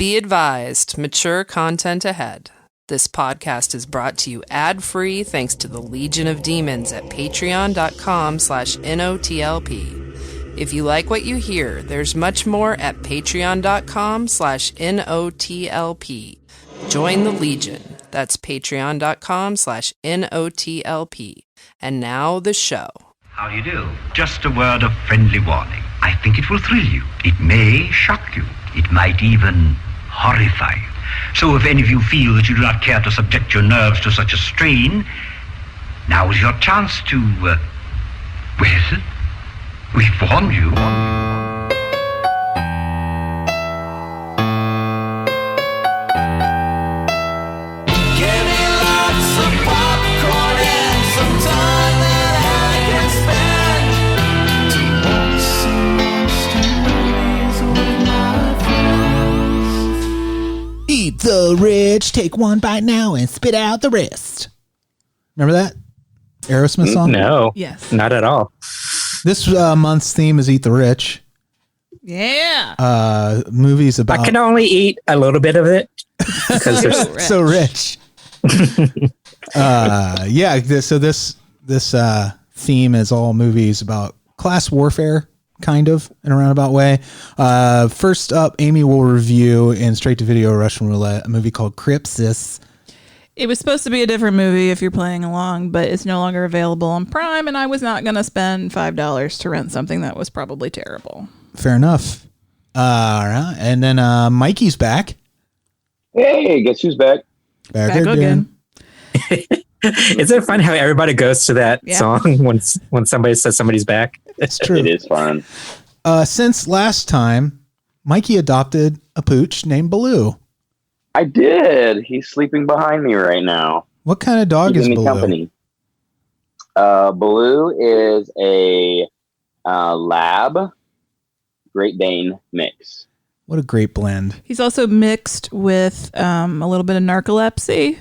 Be advised, mature content ahead. This podcast is brought to you ad-free thanks to the Legion of Demons at patreon.com/NOTLP. If you like what you hear, there's much more at patreon.com/NOTLP. Join the Legion. That's patreon.com/NOTLP. And now the show. How do you do? Just a word of friendly warning. I think it will thrill you. It may shock you. It might even horrify you. So if any of you feel that you do not care to subject your nerves to such a strain, now is your chance to, well, we've warned you. Eat the rich, take one bite now and spit out the rest. Remember that Aerosmith song? No. Yes. Not at all. This month's theme is Eat the Rich. Yeah. Movies about... I can only eat a little bit of it because they're so rich. So this theme is all movies about class warfare, kind of, in a roundabout way. First up, Amy will review in Straight-to-Video Russian Roulette a movie called Crypsis. It was supposed to be a different movie if you're playing along, but it's no longer available on Prime, and I was not going to spend $5 to rent something that was probably terrible. Fair enough. All right. And then Mikey's back. Hey, guess who's back? Back again. Isn't it fun how everybody goes to that song when somebody says somebody's back? It's true. It is fun. Since last time, Mikey adopted a pooch named Baloo. I did. He's sleeping behind me right now. What kind of dog is Baloo? Company. Baloo is a lab Great Dane mix. What a great blend. He's also mixed with a little bit of narcolepsy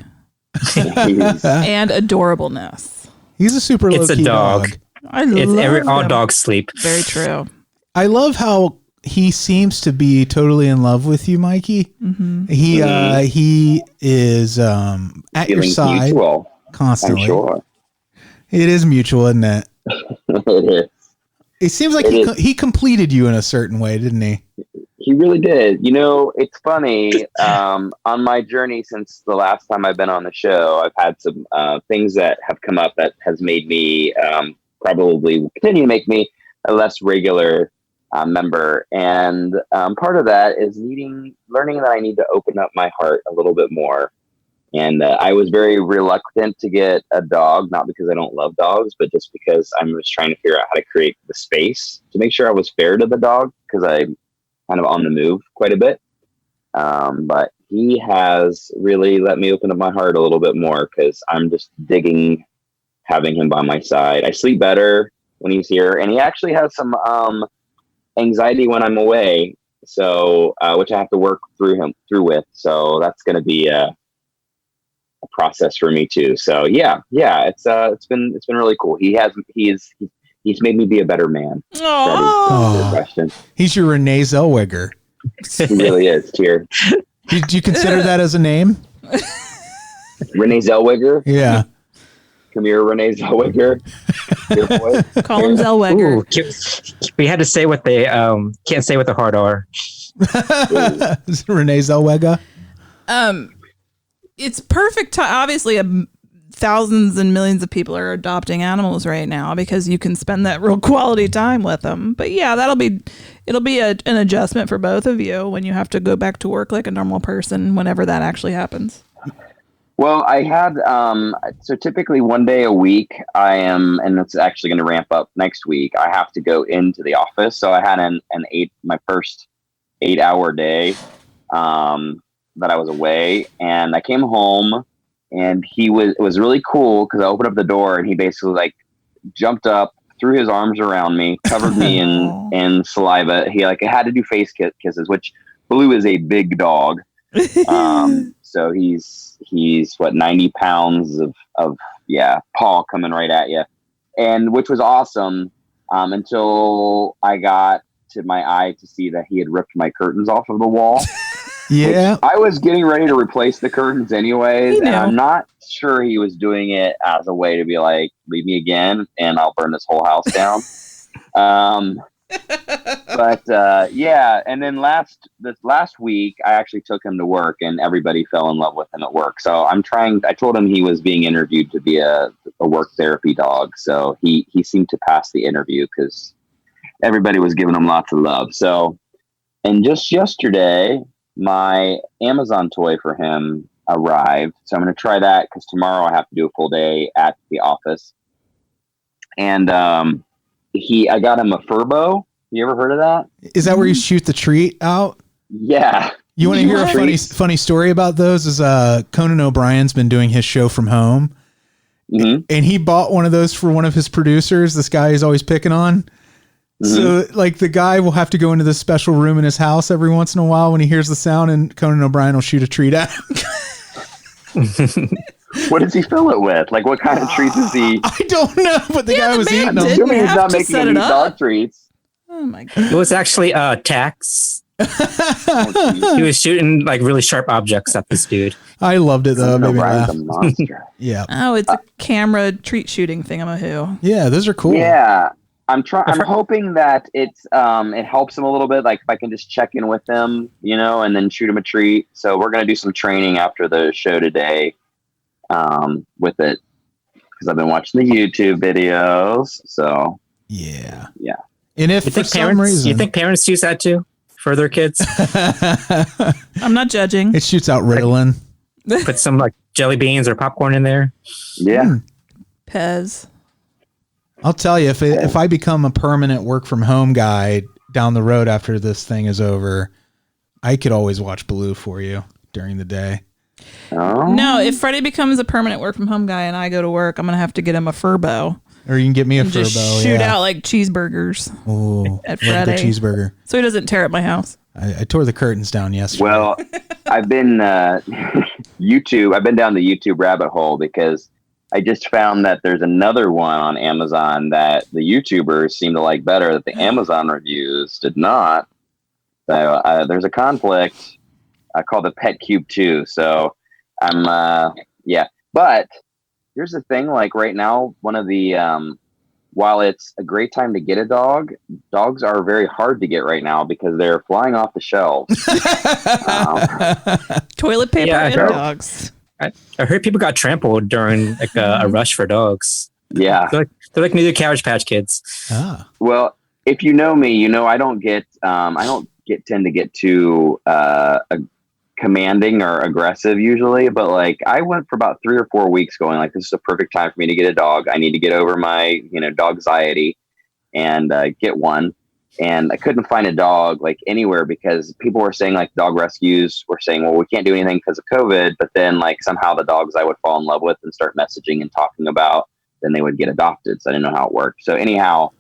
and adorableness. He's a super It's low-key a dog. All dogs sleep. Very true. I love how he seems to be totally in love with you, Mikey. Mm-hmm. He is at your side mutual, constantly. I'm sure. It is mutual, isn't it? It is. It seems like he completed you in a certain way, didn't he? He really did. You know, it's funny. On my journey since the last time I've been on the show, I've had some things that have come up that has made me probably continue to make me a less regular member. And part of that is learning that I need to open up my heart a little bit more. And I was very reluctant to get a dog, not because I don't love dogs, but just because I was trying to figure out how to create the space to make sure I was fair to the dog, because I'm kind of on the move quite a bit. But he has really let me open up my heart a little bit more, because I'm just digging having him by my side. I sleep better when he's here, and he actually has some anxiety when I'm away, so which I have to work through with. So that's going to be a process for me too. So yeah, it's been really cool. He's made me be a better man. He's your Renee Zellweger. He really is. Cheer. Do you consider that as a name? Renee Zellweger? Yeah. Come here, Renee Zellweger. Your boy. Call him Zellweger. Ooh, we had to say what they can't say what the hard R. Renee Zellweger. It's perfect. Obviously, thousands and millions of people are adopting animals right now because you can spend that real quality time with them. But yeah, it'll be an adjustment for both of you when you have to go back to work like a normal person, whenever that actually happens. Well, I had, so typically one day a week and it's actually going to ramp up next week. I have to go into the office. So I had my first 8-hour day, that I was away, and I came home, and it was really cool, because I opened up the door and he basically like jumped up, threw his arms around me, covered me in saliva. He had to do face kisses, which Baloo is a big dog. So he's what, 90 pounds of paw coming right at you, and which was awesome, until I got to my eye to see that he had ripped my curtains off of the wall. Yeah. I was getting ready to replace the curtains anyways, You and know. I'm not sure he was doing it as a way to be like, leave me again, and I'll burn this whole house down. But yeah, and then this last week, I actually took him to work, and everybody fell in love with him at work. So I told him he was being interviewed to be a work therapy dog. So he seemed to pass the interview because everybody was giving him lots of love. So, and just yesterday, my Amazon toy for him arrived. So I'm going to try that because tomorrow I have to do a full day at the office. And I got him a Furbo. You ever heard of that? Is that where you shoot the treat out? Yeah. You want to hear a funny story about those? Is Conan O'Brien's been doing his show from home, and he bought one of those for one of his producers. This guy he's always picking on. So like the guy will have to go into this special room in his house every once in a while when he hears the sound, and Conan O'Brien will shoot a treat at him. What does he fill it with? Like what kind of treats is he? I don't know, but the guy was eating I'm them. assuming he's have not to making set any it up. dog treats. Oh my god. It was actually tax. He was shooting like really sharp objects at this dude. I loved it though. It made me O'Brien's laugh. a monster. Yeah. Oh, it's a camera treat shooting thingamahoo. Yeah, those are cool. Yeah. I'm hoping that it helps him a little bit. Like if I can just check in with him, and then shoot him a treat. So we're going to do some training after the show today with it because I've been watching the YouTube videos. So Yeah. yeah. And if for some reason you think parents use that too for their kids? I'm not judging. it shoots out Ritalin. Put some like jelly beans or popcorn in there. Yeah. Pez. I'll tell you, if I become a permanent work from home guy down the road after this thing is over, I could always watch Blue for you during the day. Oh. No, if Freddy becomes a permanent work from home guy and I go to work, I'm gonna have to get him a Furbo. Or you can get me a And just Furbo. shoot out like cheeseburgers Ooh, at the Freddy, cheeseburger. so he doesn't tear up my house. I tore the curtains down yesterday. Well, I've been YouTube. I've been down the YouTube rabbit hole because I just found that there's another one on Amazon that the YouTubers seem to like better that the Amazon reviews did not. So there's a conflict. I call the Pet Cube 2. So I'm yeah. But here's the thing. Like right now, one of the while it's a great time to get a dog, dogs are very hard to get right now because they're flying off the shelves. Toilet paper Yeah, I and heard. dogs. I heard people got trampled during like a rush for dogs. Yeah. They're like new Cabbage Patch Kids. Ah. Well, if you know me, I don't tend to get too commanding or aggressive usually, but like I went for about 3 or 4 weeks going like, this is a perfect time for me to get a dog. I need to get over my, dog anxiety and get one. And I couldn't find a dog like anywhere because people were saying like dog rescues were saying, well, we can't do anything because of COVID. But then like somehow the dogs I would fall in love with and start messaging and talking about, then they would get adopted. So I didn't know how it worked. So anyhow,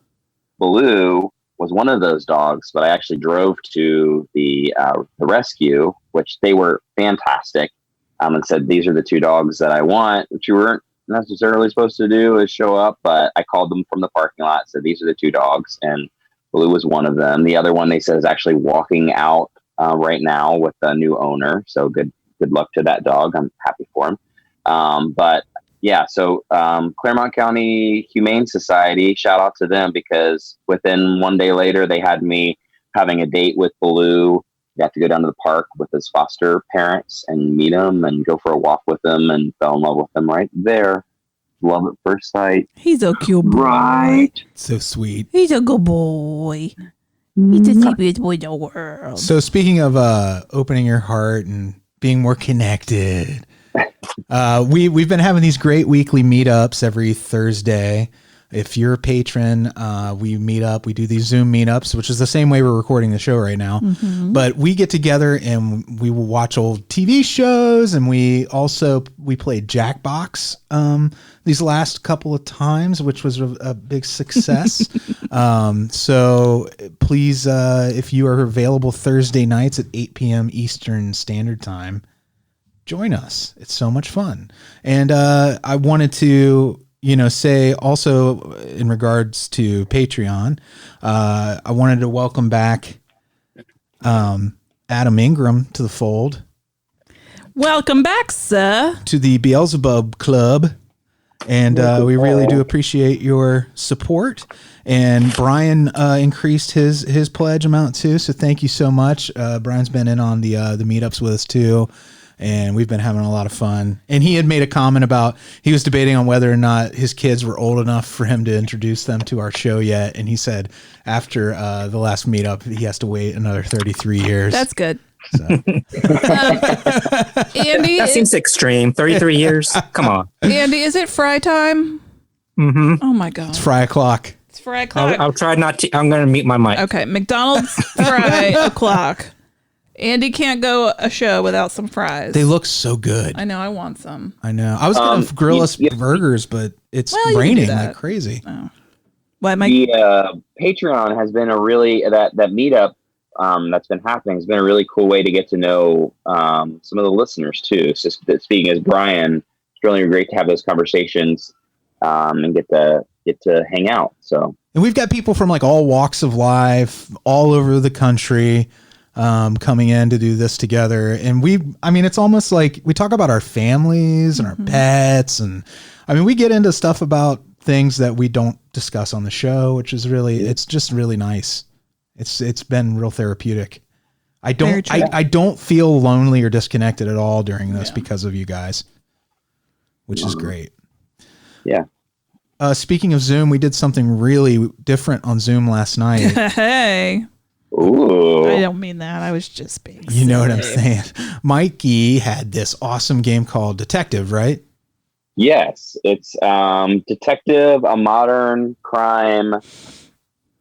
Baloo was one of those dogs, but I actually drove to the rescue, which they were fantastic, and said, these are the 2 dogs that I want, which you weren't necessarily supposed to do is show up. But I called them from the parking lot, said, these are the 2 dogs. And Blue was one of them. The other one, they said, is actually walking out right now with a new owner. So good luck to that dog. I'm happy for him. But yeah, so Claremont County Humane Society, shout out to them because within 1 day later, they had me having a date with Baloo. Got to go down to the park with his foster parents and meet them and go for a walk with them and fell in love with them right there. Love at first sight. He's a cute boy. Right. So sweet. He's a good boy. He's the sweetest boy in the world. So speaking of opening your heart and being more connected, we've been having these great weekly meetups every Thursday. If you're a patron, we meet up. We do these Zoom meetups, which is the same way we're recording the show right now. Mm-hmm. But we get together and we will watch old TV shows, and we played Jackbox these last couple of times, which was a big success. So please, if you are available Thursday nights at 8 p.m. Eastern Standard Time, join us. It's so much fun. And I wanted to say also in regards to Patreon, I wanted to welcome back Adam Ingram to the fold. Welcome back, sir. To the Beelzebub Club. And we really do appreciate your support. And Brian increased his pledge amount too. So thank you so much. Brian's been in on the meetups with us too. And we've been having a lot of fun. And he had made a comment about, he was debating on whether or not his kids were old enough for him to introduce them to our show yet. And he said after the last meetup, he has to wait another 33 years. That's good. So. Andy, That seems extreme. 33 years? Come on. Andy, is it fry time? Mm-hmm. Oh my God. It's fry o'clock. It's fry o'clock. I'll try not to. I'm going to mute my mic. Okay. McDonald's fry o'clock. Andy can't go a show without some fries. They look so good. I know. I want some. I know. I was going to grill us burgers, but it's raining like crazy. Oh. What, Mike? The Patreon has been a really, that meetup that's been happening has been a really cool way to get to know some of the listeners too. So speaking as Brian, it's really great to have those conversations and get to hang out. So, and we've got people from like all walks of life, all over the country, coming in to do this together. And it's almost like we talk about our families and our pets. And I mean, we get into stuff about things that we don't discuss on the show, which is really, it's just really nice. It's been real therapeutic. I don't feel lonely or disconnected at all during this because of you guys, which is great. Yeah. Speaking of Zoom, we did something really different on Zoom last night. Hey. Ooh. I don't mean that. I was just being You know what I'm saying? Mikey had this awesome game called Detective, right? Yes. It's Detective, a modern crime.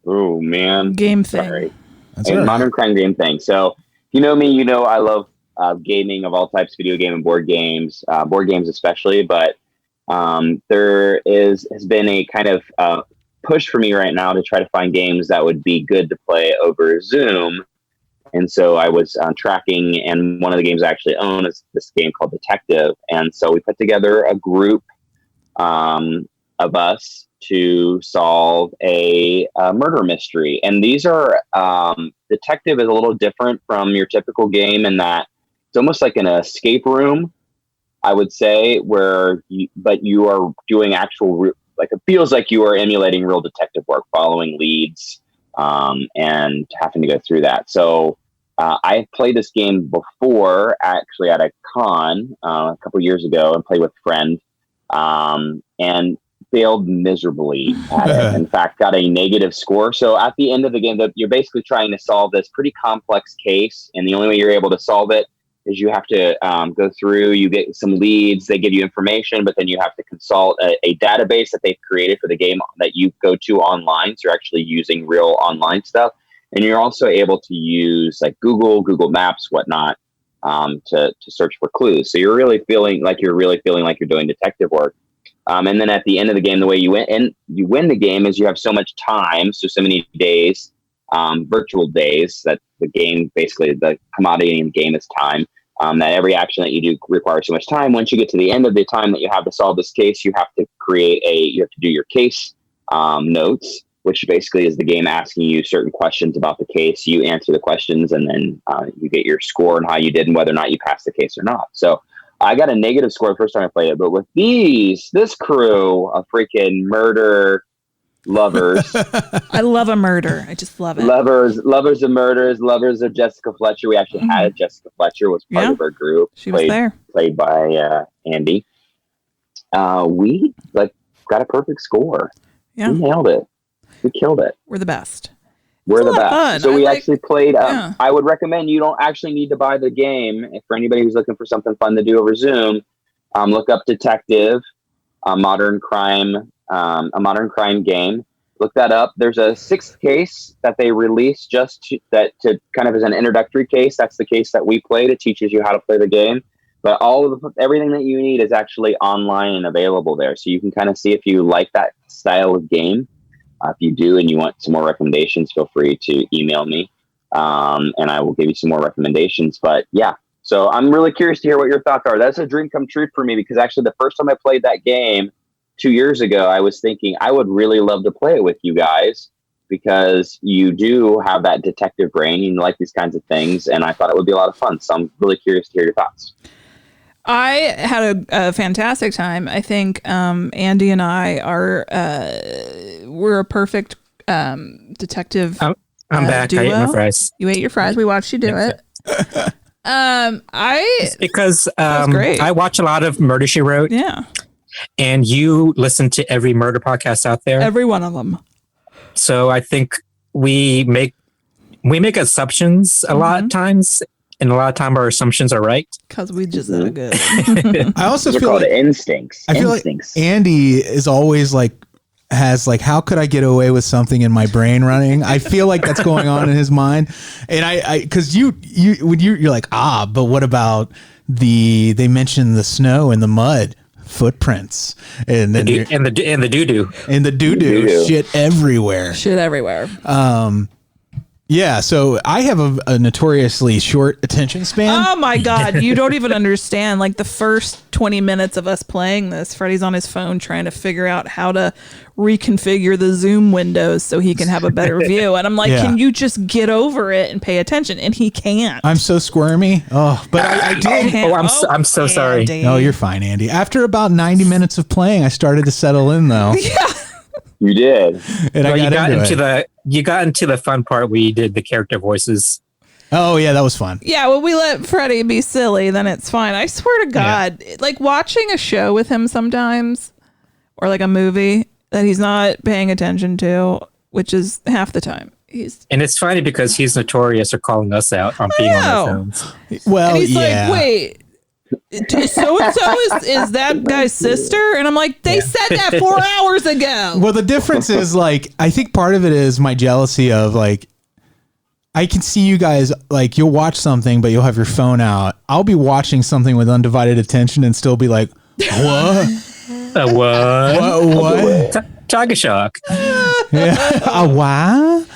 Oh man. Game thing. Sorry. That's A right. modern crime game thing. So you know me, I love gaming of all types, video game and board games especially, but there has been a kind of push for me right now to try to find games that would be good to play over Zoom. And so I was tracking, and one of the games I actually own is this game called Detective. And so we put together a group of us to solve a murder mystery. And these are, Detective is a little different from your typical game in that it's almost like an escape room, I would say, but you are doing actual, like it feels like you are emulating real detective work, following leads, and having to go through that. So I played this game before, actually at a con a couple years ago, and played with a friend, and failed miserably at it. In fact, got a negative score. So at the end of the game, you're basically trying to solve this pretty complex case, and the only way you're able to solve it is you have to go through, you get some leads, they give you information, but then you have to consult a database that they've created for the game that you go to online. So you're actually using real online stuff. And you're also able to use like Google Maps, whatnot, to search for clues. So you're really feeling like you're doing detective work. And then at the end of the game, the way you win the game is you have so much time, so many days, virtual days, that the game, basically the commodity in the game is time, that every action that you do requires so much time. Once you get to the end of the time that you have to solve this case, you have to do your case notes, which basically is the game asking you certain questions about the case. You answer the questions, and then you get your score and how you did and whether or not you passed the case or not. So I got a negative score the first time I played it, but with this crew of freaking murder lovers. I love a murder. I just love it. Lovers of murders, lovers of Jessica Fletcher. We actually had Jessica Fletcher was part of our group. She was there. Played by Andy. We got a perfect score. Yeah. We nailed it. We killed it. We're the best. We're the best. Fun. So we actually played. I would recommend, you don't actually need to buy the game. For anybody who's looking for something fun to do over Zoom, look up Detective, a modern crime game. Look that up. There's a 6th case that they released just to kind of as an introductory case. That's the case that we played. It teaches you how to play the game. But everything that you need is actually online and available there. So you can kind of see if you like that style of game. If you do and you want some more recommendations, feel free to email me, and I will give you some more recommendations. But yeah, so I'm really curious to hear what your thoughts are. That's a dream come true for me, because actually the first time I played that game 2 years ago, I was thinking I would really love to play it with you guys. because you do have that detective brain. You like these kinds of things, and I thought it would be a lot of fun. So I'm really curious to hear your thoughts. I had a fantastic time. I think Andy and I we're a perfect detective. I'm back. Duo. I ate my fries. You ate your fries. We watched you do it. Because great. I watch a lot of Murder, She Wrote. Yeah. And you listen to every murder podcast out there. Every one of them. So I think we make assumptions a lot of times, and a lot of time our assumptions are right. Because we just that good. I also They're feel called like instincts. I feel like Andy is always has how could I get away with something in my brain running? I feel like that's going on in his mind. And I cause you're like, but what about they mentioned the snow and the mud footprints and then the doo-doo Doo-doo. shit everywhere. Yeah, so I have a notoriously short attention span. Oh my God, you don't even understand. Like the first 20 minutes of us playing this, Freddy's on his phone trying to figure out how to reconfigure the Zoom windows so he can have a better view. And I'm like, Can you just get over it and pay attention? And he can't. I'm so squirmy. Oh, but I did. I'm so sorry. No, you're fine, Andy. After about 90 minutes of playing, I started to settle in though. Yeah. You did. And I got into you got into the fun part where you did the character voices. Oh yeah, that was fun. Yeah, well, we let Freddy be silly, then it's fine. I swear to God, like watching a show with him sometimes, or like a movie that he's not paying attention to, which is half the time. And it's funny because he's notorious for calling us out on being on our phones. Well, and he's like, wait, so-and-so is that guy's sister? And I'm like, they said that 4 hours ago. Well, the difference is I think part of it is my jealousy of I can see you guys you'll watch something, but you'll have your phone out. I'll be watching something with undivided attention and still be like, what? What? Tiger shock. Yeah. What?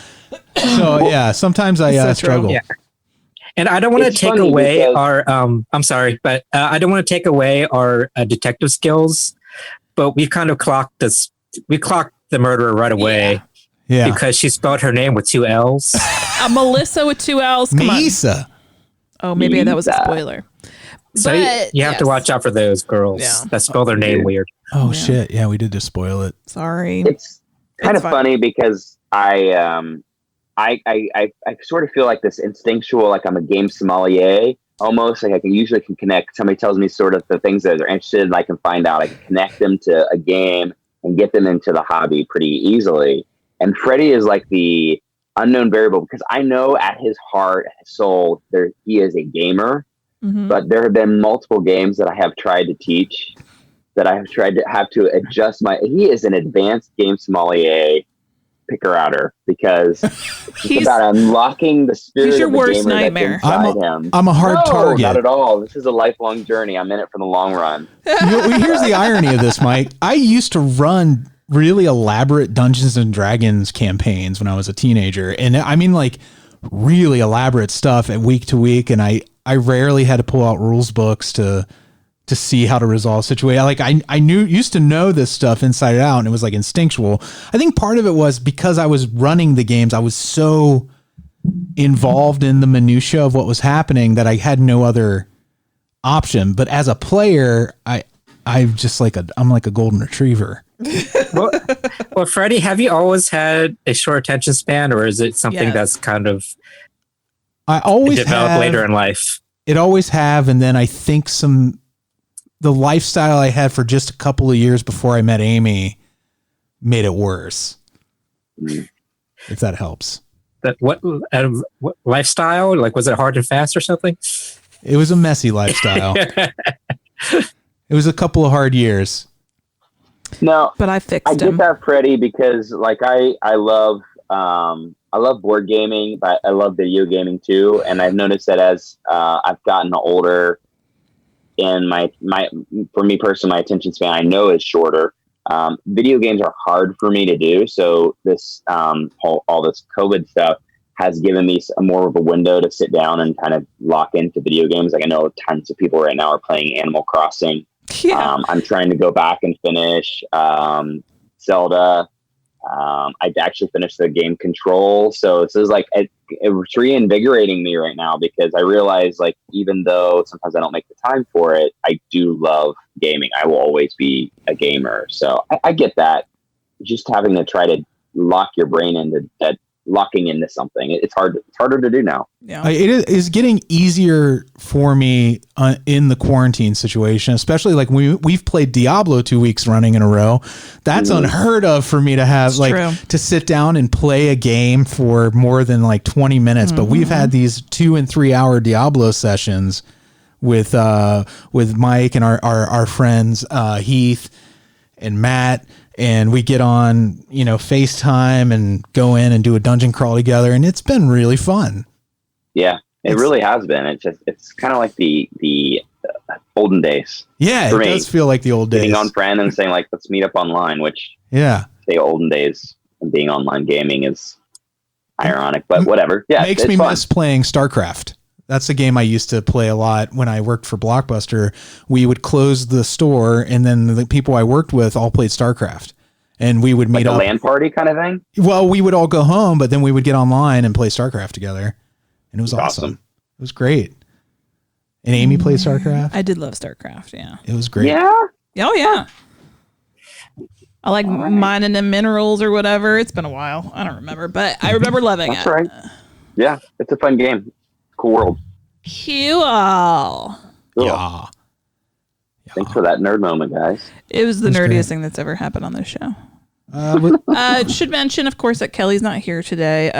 So yeah, sometimes I struggle. Yeah. And I don't want to take away our, I'm sorry, but I don't want to take away our detective skills, but we kind of clocked the murderer right away. Yeah. Because she spelled her name with 2 L's. Melissa with 2 L's. Come Misa. On. Oh, maybe that was a spoiler. So you have to watch out for those girls that spell their name weird. Oh, shit. Yeah, we did just spoil it. Sorry. It's kind of funny because I sort of feel like this instinctual, like I'm a game sommelier almost. Like I can usually connect. Somebody tells me sort of the things that they're interested in. I can find out. I can connect them to a game and get them into the hobby pretty easily. And Freddy is like the unknown variable because I know at his heart, his soul, he is a gamer. Mm-hmm. But there have been multiple games that I have tried to teach, that I have tried to have to adjust he is an advanced game sommelier picker-outer because it's about unlocking the spirit he's your of the worst gamer nightmare. that's inside him. I'm a hard target. Not at all. This is a lifelong journey. I'm in it for the long run. Here's the irony of this, Mike. I used to run really elaborate Dungeons and Dragons campaigns when I was a teenager. And I mean really elaborate stuff at week to week. And I rarely had to pull out rules books to see how to resolve situations. I used to know this stuff inside out, and it was instinctual. I think part of it was because I was running the games. I was so involved in the minutia of what was happening that I had no other option. But as a player, I'm just I'm like a golden retriever. Well, Freddy, have you always had a short attention span, or is it something that's kind of I always developed later in life? It always have, and then I think the lifestyle I had for just a couple of years before I met Amy made it worse. If that helps. That what lifestyle? Was it hard and fast or something? It was a messy lifestyle. It was a couple of hard years. No, but I fixed him. I get that, Freddy, because I love board gaming, but I love video gaming too. And I've noticed that as I've gotten older, and for me personally, my attention span I know is shorter. Video games are hard for me to do. So this all this COVID stuff has given me more of a window to sit down and kind of lock into video games. I know tons of people right now are playing Animal Crossing. Yeah. I'm trying to go back and finish Zelda, I actually finished the game Control. So this is like, it's reinvigorating me right now because I realize like, even though sometimes I don't make the time for it, I do love gaming. I will always be a gamer. So I get that. Just having to try to lock your brain into that, locking into something. It's harder to do now. Yeah. It is getting easier for me in the quarantine situation, especially like we've played Diablo 2 weeks running in a row. That's unheard of for me to have to sit down and play a game for more than like 20 minutes. But we've had these 2 and 3 hour Diablo sessions with Mike and our friends, Heath and Matt. And we get on, FaceTime and go in and do a dungeon crawl together. And it's been really fun. Yeah, it really has been. It's kind of like the olden days. Yeah, it does feel like the old days. Being on friend and saying like, let's meet up online, which say olden days and being online gaming is ironic, but whatever. Yeah, makes me miss playing StarCraft. That's a game I used to play a lot when I worked for Blockbuster. We would close the store, and then the people I worked with all played StarCraft, and we would meet like up. A LAN party kind of thing. Well, we would all go home, but then we would get online and play StarCraft together, and it was awesome. It was great. And Amy played StarCraft. I did love StarCraft. Yeah, it was great. Yeah. Oh yeah. I like mining the minerals or whatever. It's been a while. I don't remember, but I remember loving it. That's right. Yeah, it's a fun game. Cool world. Cool. Yeah. Thanks for that nerd moment, guys. It was the nerdiest thing that's ever happened on this show. Should mention, of course, that Kelley's not here today.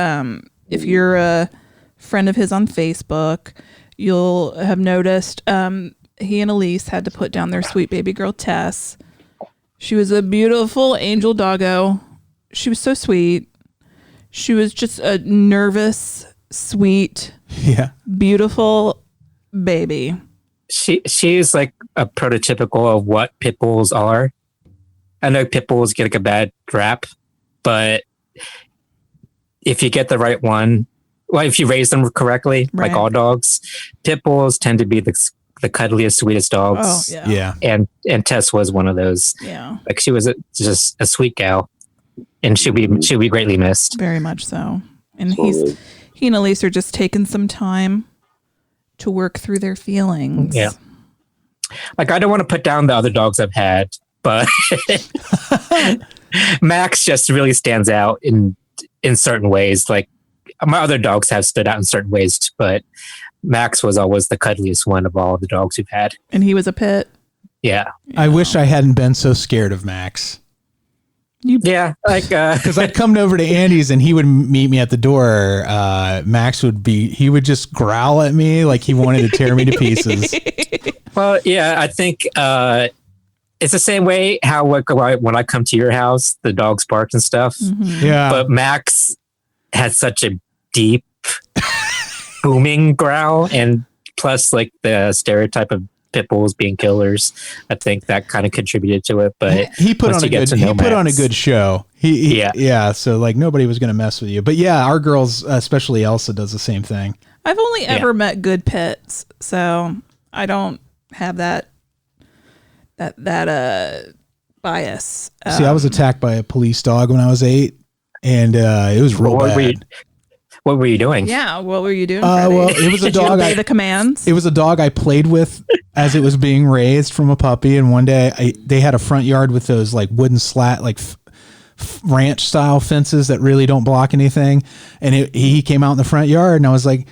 If you're a friend of his on Facebook, you'll have noticed he and Alise had to put down their sweet baby girl, Tess. She was a beautiful angel doggo. She was so sweet. She was just a nervous, sweet, beautiful baby. She's like a prototypical of what pit bulls are. I know pit bulls get like a bad rap, but if you get the right one, well, if you raise them correctly, like all dogs, pit bulls tend to be the cuddliest, sweetest dogs. Oh, yeah. And Tess was one of those. Yeah. Like she was just a sweet gal, and she'll be greatly missed. Very much so. And he and Alise are just taking some time to work through their feelings. Yeah. Like, I don't want to put down the other dogs I've had, but Max just really stands out in certain ways. Like, my other dogs have stood out in certain ways, but Max was always the cuddliest one of all the dogs we've had. And he was a pit. Yeah. I wish I hadn't been so scared of Max. Because I'd come over to Andy's and he would meet me at the door. Max he would just growl at me like he wanted to tear me to pieces. Well, yeah, I think it's the same way how when I come to your house, the dogs bark and stuff. Mm-hmm. Yeah, but Max had such a deep, booming growl, and plus like the stereotype of pit bulls being killers. I think that kind of contributed to it. But he put on a good show. So like nobody was going to mess with you. But yeah, our girls, especially Elsa, does the same thing. I've only ever met good pits, so I don't have that bias. See, I was attacked by a police dog when I was 8, and it was real bad. What were you doing? Yeah, what were you doing? Well, it was a dog. Did you obey the commands? It was a dog I played with as it was being raised from a puppy. And one day they had a front yard with those like wooden ranch style fences that really don't block anything. And he came out in the front yard, and I was like,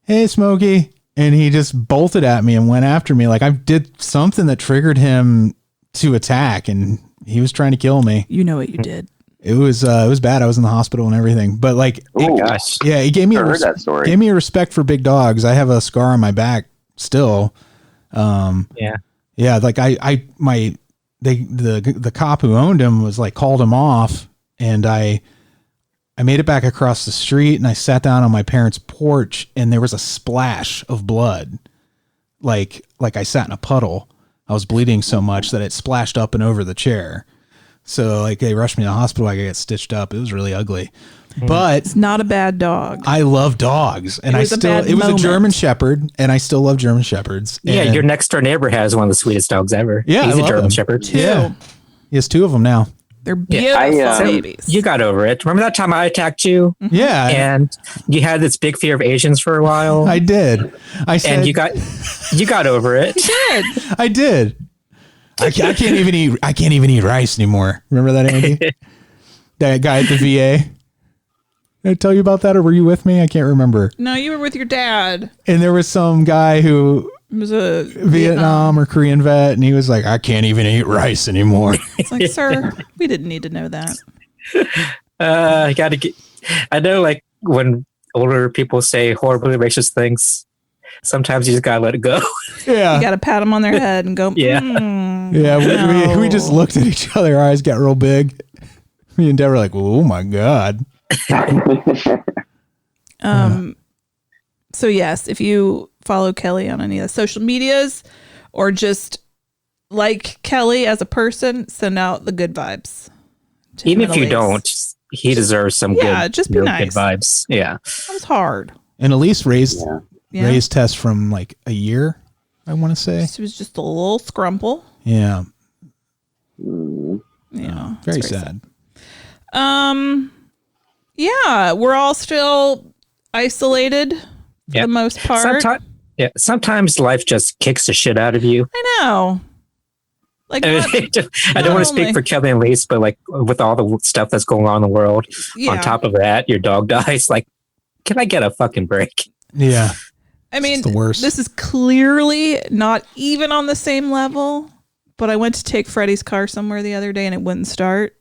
"Hey, Smokey," and he just bolted at me and went after me. Like I did something that triggered him to attack, and he was trying to kill me. You know what you did. It was bad. I was in the hospital and everything, but like, he gave me gave me a respect for big dogs. I have a scar on my back still. Like the cop who owned him was like called him off, and I made it back across the street, and I sat down on my parents' porch, and there was a splash of blood. Like I sat in a puddle. I was bleeding so much that it splashed up and over the chair. So like they rushed me to the hospital. I got stitched up. It was really ugly, but it's not a bad dog. I love dogs, and it was a German Shepherd, and I still love German Shepherds. Yeah, your next door neighbor has one of the sweetest dogs ever. Yeah, he's a German Shepherd. Two. Yeah, he has 2 of them now. They're beautiful babies. You got over it. Remember that time I attacked you? Yeah. And you had this big fear of Asians for a while? I did. I said, and you got over it. You did. I did. I can't even eat rice anymore. Remember that, Andy? That guy at the VA? Did I tell you about that, or were you with me? I can't remember. No, you were with your dad. And there was some guy who was a Vietnam or Korean vet, and he was like, I can't even eat rice anymore. It's like, sir, we didn't need to know that. I know, like, when older people say horribly racist things, sometimes you just gotta let it go. Yeah. You gotta pat them on their head and go, yeah. We just looked at each other, our eyes got real big. Me and Deb were like, oh my God. So yes, if you follow Kelley on any of the social medias or just like Kelley as a person, send out the good vibes. Even if you don't, he deserves some good, just be nice. Good vibes. Yeah. That was hard. And Alise raised Tess from like a year, I want to say. She was just a little scrumple. Yeah. Yeah. Very sad. Yeah, we're all still isolated for the most part. Sometimes life just kicks the shit out of you. I know. Like, I don't want to speak for Kelley and Alise, but like with all the stuff that's going on in the world, on top of that, your dog dies. Like, can I get a fucking break? Yeah. I mean, it's the worst. This is clearly not even on the same level, but I went to take Freddy's car somewhere the other day and it wouldn't start.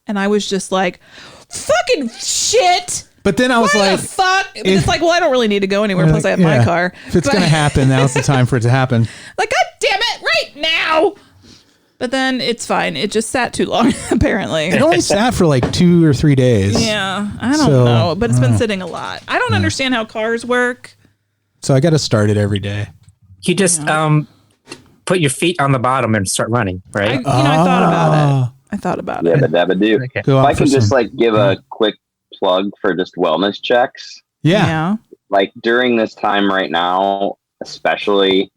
And I was just like, fucking shit. But then I was like, fuck? It's like, well, I don't really need to go anywhere. Plus I have my car. If it's going to happen, now's the time for it to happen. Like, God damn it, right now. But then it's fine. It just sat too long, apparently. It only sat for like 2 or 3 days. Yeah, I don't know. But it's been sitting a lot. I don't understand how cars work. So I got to start it every day. You just put your feet on the bottom and start running, right? I thought about it. Yeah, but that would do. Okay. If I can just like give a quick plug for just wellness checks. Yeah. Like during this time right now, especially,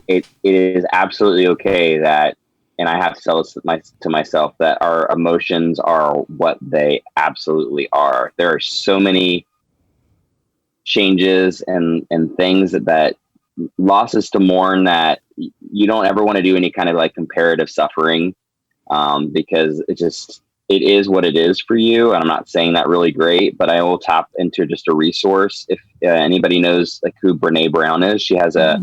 it is absolutely okay that, and I have to tell this to myself, that our emotions are what they absolutely are. There are so many changes and things that losses to mourn that you don't ever want to do any kind of like comparative suffering. Because it is what it is for you. And I'm not saying that really great, but I will tap into just a resource. If anybody knows like who Brene Brown is, she has a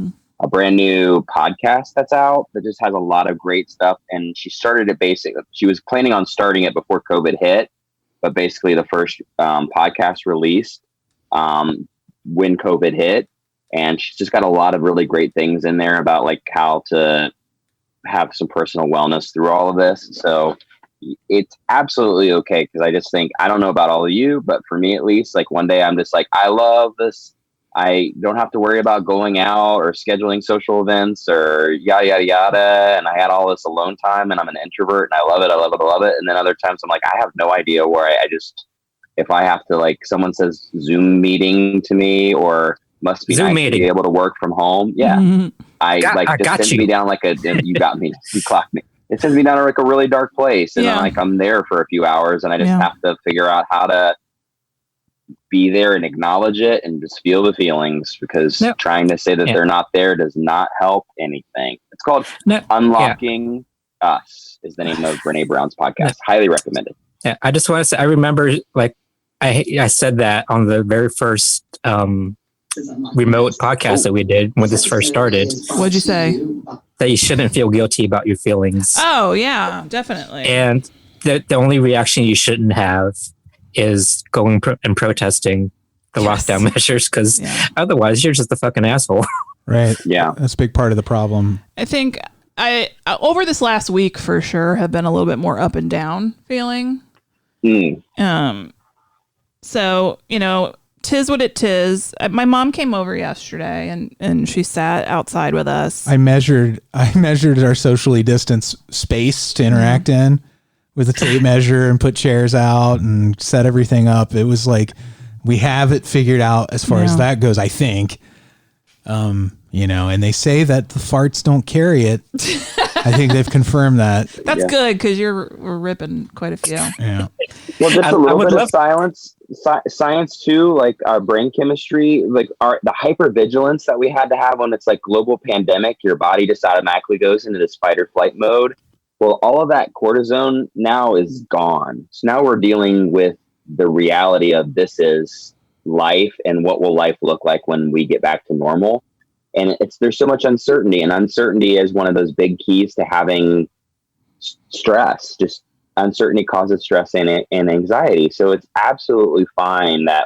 brand new podcast that's out that just has a lot of great stuff. And she started it she was planning on starting it before COVID hit, but basically the first podcast released when COVID hit. And she's just got a lot of really great things in there about like how to have some personal wellness through all of this. So it's absolutely okay. Cause I just think, I don't know about all of you, but for me at least, like one day I'm just like, I love this. I don't have to worry about going out or scheduling social events or yada, yada, yada. And I had all this alone time and I'm an introvert and I love it. I love it. I love it. And then other times I'm like, I have no idea where I just, if I have to like, someone says Zoom meeting to me or must be nice to be able to work from home. Yeah. Mm-hmm. It sends me down like you got me, you clocked me. It sends me down to like a really dark place. And then I'm there for a few hours and I just have to figure out how to be there and acknowledge it and just feel the feelings, because trying to say that they're not there does not help anything. It's called Unlocking Us is the name of Brene Brown's podcast. Highly recommended. Yeah. I just want to say, I remember like, I said that on the very first, remote podcast that we did when this first started. What'd you say? That you shouldn't feel guilty about your feelings. Oh yeah, definitely. And the only reaction you shouldn't have is going and protesting the lockdown measures, because otherwise you're just a fucking asshole. Right. Yeah. That's a big part of the problem. I think I over this last week for sure have been a little bit more up and down feeling. So, tis what it tis. My mom came over yesterday and she sat outside with us. I measured our socially distanced space to interact in with a tape measure and put chairs out and set everything up. It was like, we have it figured out as far as that goes, I think. And they say that the farts don't carry it. I think they've confirmed that. That's good because we're ripping quite a few. Yeah. Well, just a little bit of science too, like our brain chemistry, like the hypervigilance that we had to have when it's like global pandemic, your body just automatically goes into this fight or flight mode. Well, all of that cortisone now is gone. So now we're dealing with the reality of this is life and what will life look like when we get back to normal. And there's so much uncertainty, and uncertainty is one of those big keys to having stress. Just uncertainty causes stress and anxiety. So it's absolutely fine that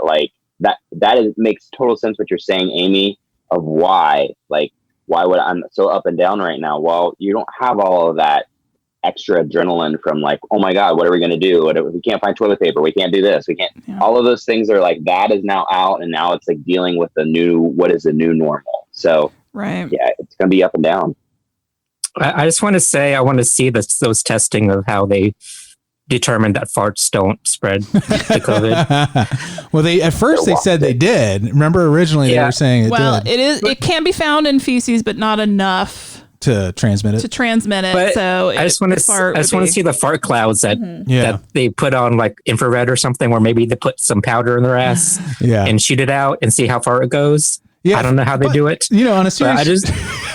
makes total sense what you're saying, Amy, of why would I'm so up and down right now? Well, you don't have all of that extra adrenaline from like, oh my God, what are we going to do? We can't find toilet paper. We can't do this. We can't, all of those things are like, that is now out. And now it's like dealing with what is the new normal. So right. Yeah, it's going to be up and down. I just want to say, I want to see those testing of how they determined that farts don't spread the COVID. Well, at first they said they did. Remember, originally they were saying it did. It can be found in feces, but not enough to transmit it. But so I just want to see the fart clouds that they put on like infrared or something, where maybe they put some powder in their ass and shoot it out and see how far it goes. Yeah, I don't know how they do it. On a serious,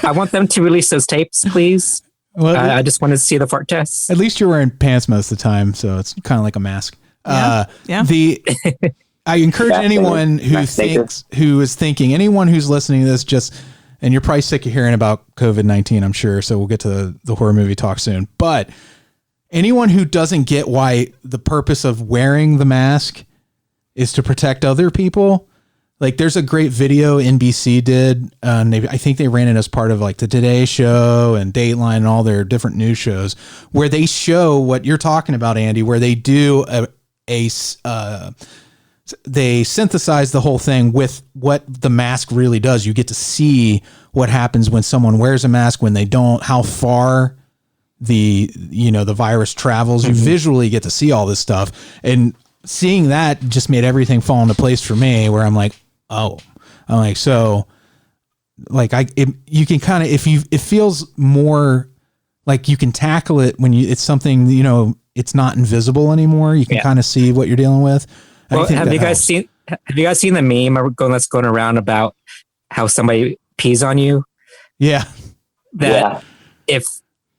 I want them to release those tapes, please. Well, I just want to see the fart tests. At least you're wearing pants most of the time, so it's kind of like a mask. I encourage anyone who is thinking, anyone who's listening to this, and you're probably sick of hearing about COVID-19, I'm sure. So we'll get to the horror movie talk soon. But anyone who doesn't get why the purpose of wearing the mask is to protect other people. Like there's a great video NBC did. I think they ran it as part of like the Today Show and Dateline and all their different news shows, where they show what you're talking about, Andy, where they do they synthesize the whole thing with what the mask really does. You get to see what happens when someone wears a mask, when they don't, how far the virus travels. You visually get to see all this stuff, and seeing that just made everything fall into place for me, where I'm like, you can kind of, it feels more like you can tackle it when it's something, it's not invisible anymore. You can kind of see what you're dealing with. Well, have you guys seen the meme that's going around about how somebody pees on you? Yeah. If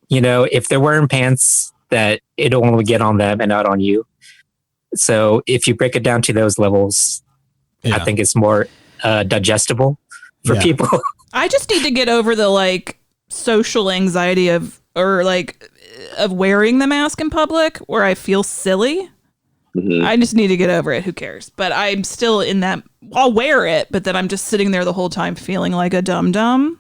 they're wearing pants, that it'll only get on them and not on you. So if you break it down to those levels, I think it's more digestible for people. I just need to get over the social anxiety of wearing the mask in public, where I feel silly. Mm-hmm. I just need to get over it. Who cares? But I'm still in that. I'll wear it, but then I'm just sitting there the whole time feeling like a dum-dum.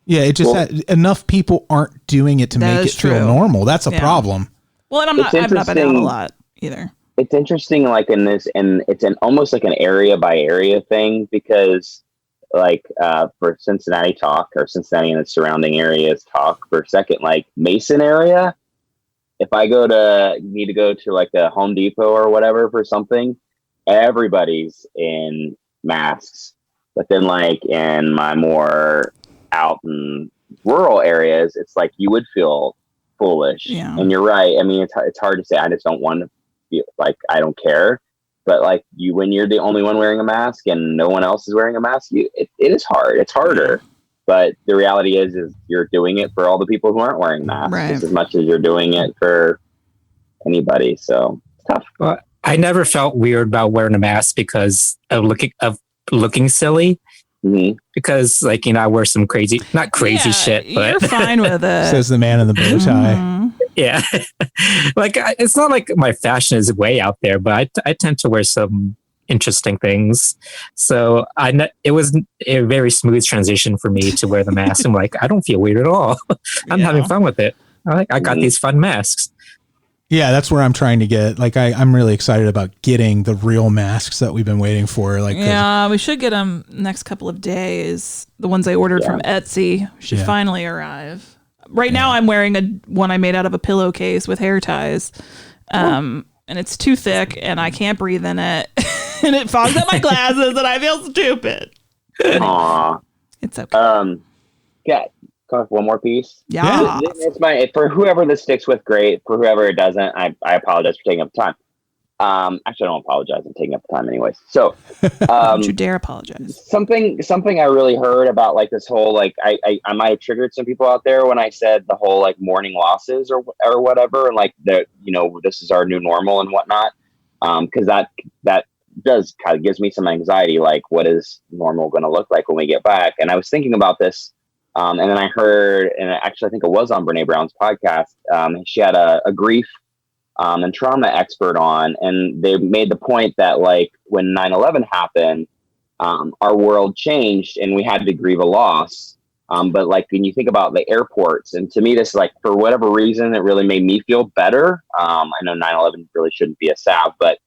Yeah, it just enough people aren't doing it to make it feel normal. That's a problem. Well, and I've not been out a lot either. It's interesting, like in this, and it's almost like an area by area thing, because for Cincinnati talk, or Cincinnati and the surrounding areas talk for a second, like Mason area, if I need to go to like a Home Depot or whatever for something, everybody's in masks. But then like in my more out in rural areas, it's like you would feel foolish. Yeah. And you're right. I mean, it's hard to say. I just don't want to feel like I don't care. But like when you're the only one wearing a mask and no one else is wearing a mask, it is hard. It's harder. But the reality is you're doing it for all the people who aren't wearing masks just as much as you're doing it for anybody. So it's tough. Well, I never felt weird about wearing a mask because of looking silly. Mm-hmm. Because I wear some not crazy shit, but you're fine with it. Says the man in the bow tie. Mm-hmm. Yeah. It's not like my fashion is way out there, but I tend to wear some interesting things. So it was a very smooth transition for me to wear the mask. I'm like, I don't feel weird at all. I'm having fun with it. I got these fun masks. Yeah, that's where I'm trying to get. I'm really excited about getting the real masks that we've been waiting for. We should get them next couple of days. The ones I ordered from Etsy should finally arrive. Right now, I'm wearing one I made out of a pillowcase with hair ties, and it's too thick, and I can't breathe in it, and it fogs up my glasses, and I feel stupid. Aww. It's okay. Yeah. Come up with one more piece. Yeah. It's for whoever this sticks with, great. For whoever it doesn't, I apologize for taking up time. Actually, I don't apologize. I'm taking up the time anyways. So, don't you dare apologize. Something I really heard about like this whole, like, I might have triggered some people out there when I said the whole like mourning losses or whatever. And like this is our new normal and whatnot. Cause that does kind of gives me some anxiety. Like, what is normal going to look like when we get back? And I was thinking about this. And then I heard, and actually I think it was on Brene Brown's podcast. She had a grief and trauma expert on, and they made the point that like when 9/11 happened, our world changed and we had to grieve a loss. But like when you think about the airports, and to me this, like, for whatever reason, it really made me feel better. I know 9/11 really shouldn't be a salve, but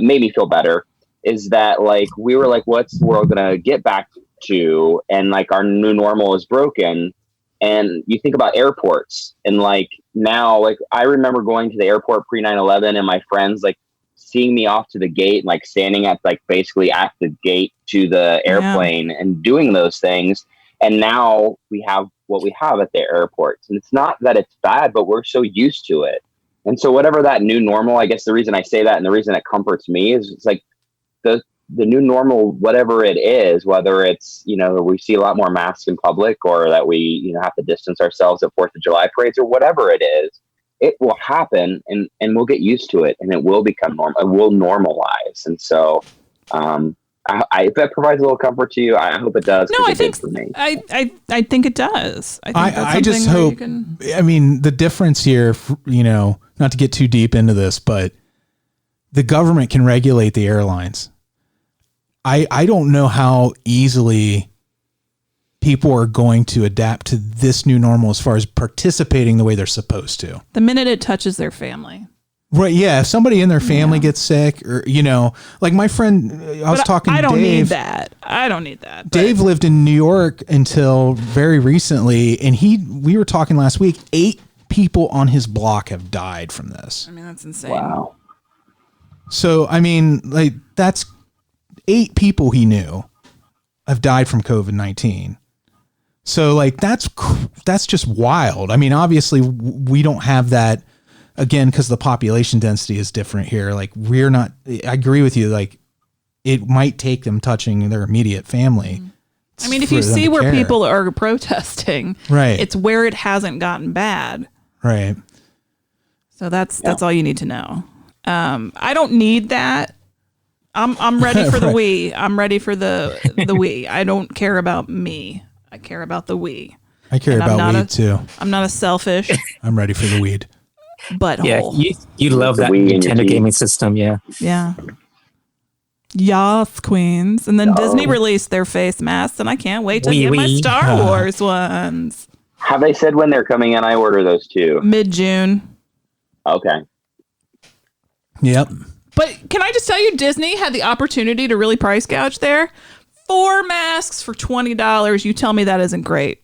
made me feel better, is that like we were like, what's the world gonna get back to? And like our new normal is broken. And you think about airports, and like now, like I remember going to the airport pre 9/11 and my friends like seeing me off to the gate and like standing at like basically at the gate to the airplane and doing those things. And now we have what we have at the airports, and it's not that it's bad, but we're so used to it. And so whatever that new normal, I guess the reason I say that and the reason it comforts me is it's like the new normal, whatever it is, whether it's, we see a lot more masks in public, or that we, have to distance ourselves at 4th of July parades, or whatever it is, it will happen and we'll get used to it, and it will become normal. It will normalize. And so, if that provides a little comfort to you, I hope it does. No, I think for me. I think it does. I just hope, I mean, the difference here, not to get too deep into this, but the government can regulate the airlines. I don't know how easily people are going to adapt to this new normal as far as participating the way they're supposed to. The minute it touches their family. Right. Yeah. If somebody in their family gets sick, or, like my friend, I was talking to Dave. I don't need that. Dave lived in New York until very recently. And we were talking last week, 8 people on his block have died from this. I mean, that's insane. Wow. So, I mean, like that's 8 people he knew have died from COVID-19. So like, that's just wild. I mean, obviously we don't have that again, cause the population density is different here. Like I agree with you. Like it might take them touching their immediate family. I mean, if you see where people are protesting, right, it's where it hasn't gotten bad. Right. So that's all you need to know. I don't need that. I'm ready for the we. I'm ready for the we. I don't care about me. I care about the we. I care about weed too. I'm not a selfish. I'm ready for the weed. Butthole. Yeah, you love that Nintendo gaming system, yeah. Yeah. Yas, queens. And then Disney released their face masks, and I can't wait to get my Star Wars ones. Have they said when they're coming in? I order those too. Mid-June. Okay. Yep. But can I just tell you, Disney had the opportunity to really price gouge there. 4 masks for $20. You tell me that isn't great.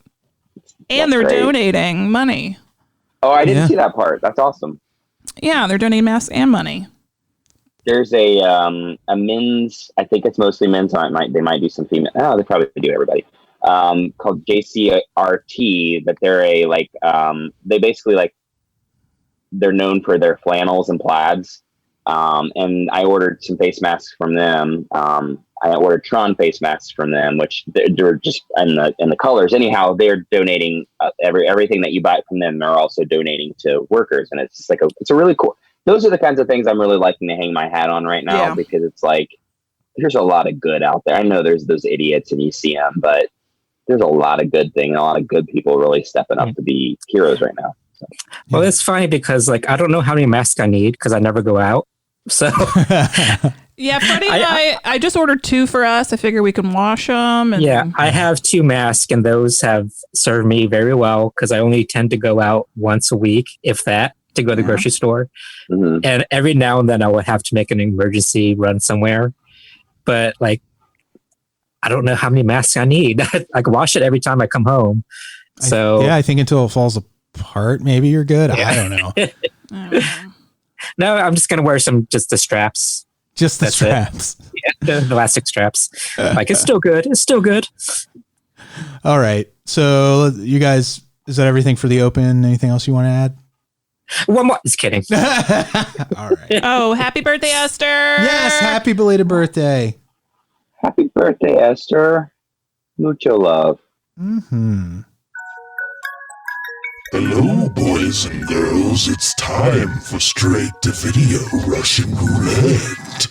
And they're donating money. Oh, I didn't see that part. That's awesome. Yeah, they're donating masks and money. There's a men's, I think it's mostly men's. They might do some female. Oh, they probably do everybody. Called JCRT, but they're they basically they're known for their flannels and plaids. And I ordered some face masks from them. I ordered Tron face masks from them, which they're just in the colors. Anyhow, they're donating everything that you buy from them. They're also donating to workers, and it's just it's a really cool. Those are the kinds of things I'm really liking to hang my hat on right now, because it's like there's a lot of good out there. I know there's those idiots and you see them, but there's a lot of good things, a lot of good people really stepping up to be heroes right now. So, well, it's funny because I don't know how many masks I need because I never go out. So yeah, Freddie and I just ordered 2 for us. I figure we can wash them. Yeah, I have 2 masks, and those have served me very well because I only tend to go out once a week, if that, to go to the grocery store. Mm-hmm. And every now and then I would have to make an emergency run somewhere. But I don't know how many masks I need. I can wash it every time I come home. So I think until it falls apart, maybe you're good. Yeah. I don't know. No, I'm just going to wear just the straps. Just the straps. Yeah, the elastic straps. It's still good. It's still good. All right. So you guys, is that everything for the open? Anything else you want to add? One more. Just kidding. All right. Oh, happy birthday, Esther. Yes. Happy belated birthday. Happy birthday, Esther. Mucho love. Mm-hmm. Hello, boys and girls. It's time for Straight-to-Video Russian Roulette.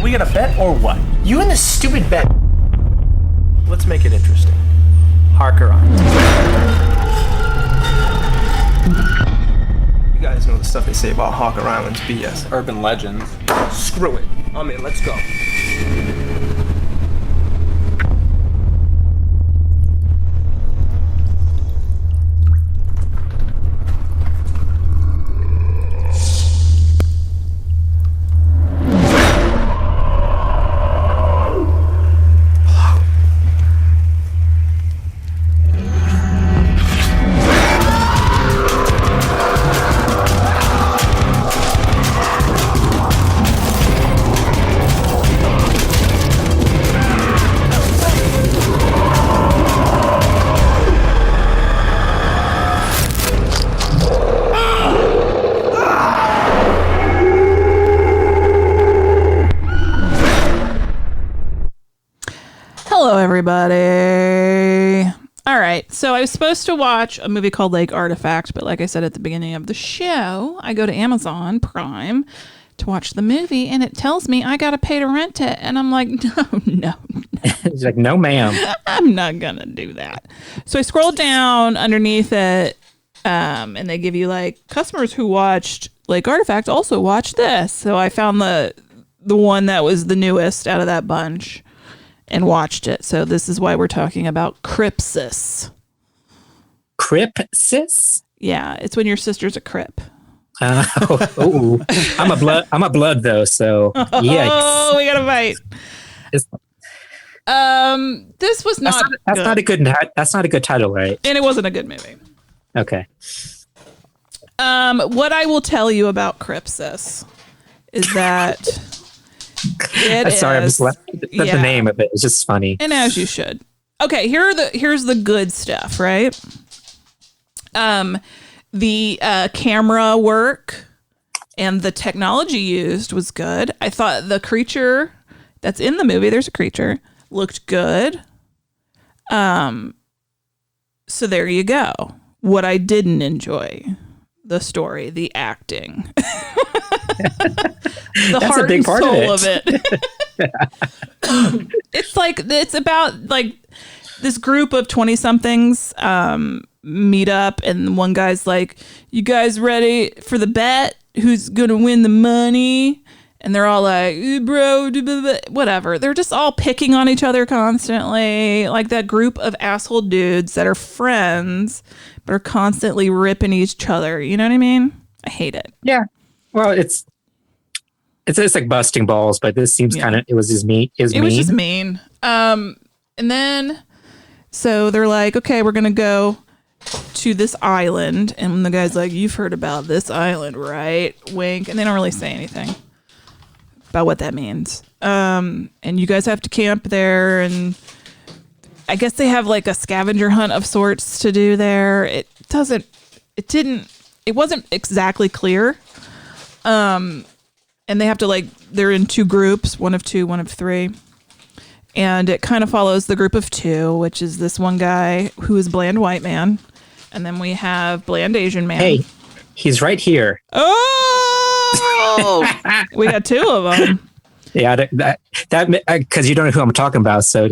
We got a bet or what? You and this stupid bet. Let's make it interesting. Harker on. You guys know the stuff they say about Harker Island's BS. Urban legends. Screw it. I'm in. Let's go. Hello, everybody. All right. So I was supposed to watch a movie called Lake Artifact, but like I said at the beginning of the show, I go to Amazon Prime to watch the movie, and it tells me I got to pay to rent it. And I'm like, no. It's like, no, ma'am. I'm not going to do that. So I scrolled down underneath it, and they give you like customers who watched Lake Artifact also watch this. So I found the one that was the newest out of that bunch and watched it. So this is why we're talking about Crypsis. Crypsis? Yeah, it's when your sister's a Crip. I'm a blood though, so yikes. Oh, we got a fight. This was not. That's not a good. That's not a good title, right? And it wasn't a good movie. Okay. What I will tell you about Crypsis is that sorry, I'm just the name of it. It's just funny. And as you should. Okay, here's the good stuff, right? The camera work and the technology used was good. I thought the creature that's in the movie, there's a creature, looked good. So there you go. What I didn't enjoy, the story, the acting. The That's heart a big and part soul of it. It's about like this group of 20-somethings meet up, and one guy's like, "You guys ready for the bet? Who's gonna win the money?" And they're all like, "Bro, whatever." They're just all picking on each other constantly, like that group of asshole dudes that are friends but are constantly ripping each other. You know what I mean? I hate it. Yeah. Well, it's like busting balls, but this seems kind of, it was just mean. It was just mean. And then, so they're like, okay, we're going to go to this island. And the guy's like, "You've heard about this island, right?" Wink. And they don't really say anything about what that means. And you guys have to camp there. And I guess they have like a scavenger hunt of sorts to do there. It wasn't exactly clear. And they have to they're in two groups, one of two, one of three. And it kind of follows the group of two, which is this one guy who is bland white man. And then we have bland Asian man. Hey, he's right here. Oh, we got two of them. Yeah, that because you don't know who I'm talking about. So it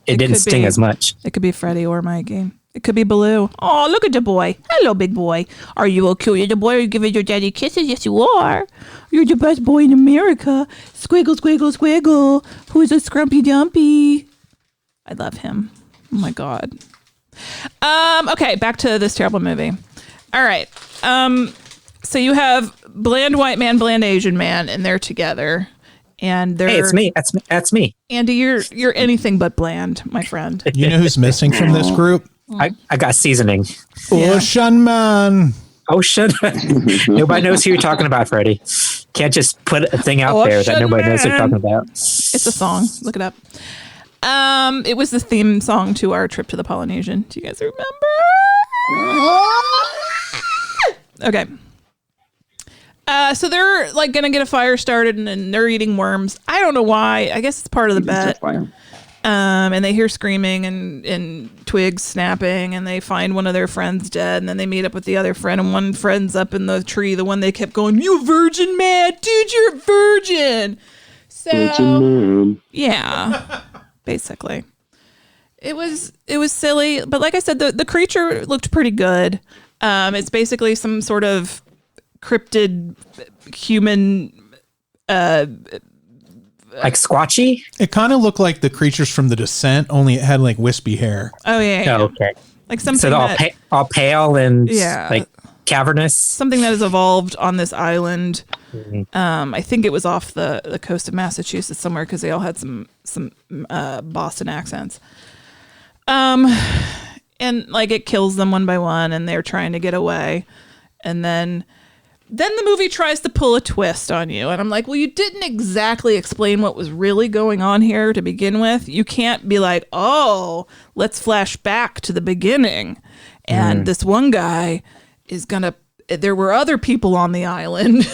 didn't sting as much. It could be Freddy or Mikey. It could be Baloo. Oh, look at the boy. Hello, big boy. Are you okay with the boy? Are you giving your daddy kisses? Yes, you are. You're the best boy in America. Squiggle, squiggle, squiggle. Who's a scrumpy dumpy? I love him. Oh, my God. Okay, back to this terrible movie. All right. So you have bland white man, bland Asian man, and they're together. And they're, hey, it's me. That's me. Andy, you're anything but bland, my friend. You know who's missing from this group? I got seasoning. Ocean Man. Ocean. Nobody knows who you're talking about, Freddy. Can't just put a thing out there that nobody knows who you're talking about. It's a song. Look it up. It was the theme song to our trip to the Polynesian. Do you guys remember? Okay. So they're like gonna get a fire started and they're eating worms. I don't know why. I guess it's part of the bet. And they hear screaming and twigs snapping, and they find one of their friends dead, and then they meet up with the other friend, and one friend's up in the tree, the one they kept going, "You a virgin, man? Dude, you're a virgin." So Virgin yeah, basically. It was silly, but like I said, the creature looked pretty good. It's basically some sort of cryptid human like Squatchy. It kind of looked like the creatures from The Descent, only it had like wispy hair. Oh yeah. Oh, okay. Like something so all pale and like cavernous. Something that has evolved on this island. Mm-hmm. I think it was off the coast of Massachusetts somewhere because they all had some Boston accents. And like it kills them one by one, and they're trying to get away, and then the movie tries to pull a twist on you, and I'm like, well, you didn't exactly explain what was really going on here to begin with. You can't be like, oh, let's flash back to the beginning, and this one guy is gonna. There were other people on the island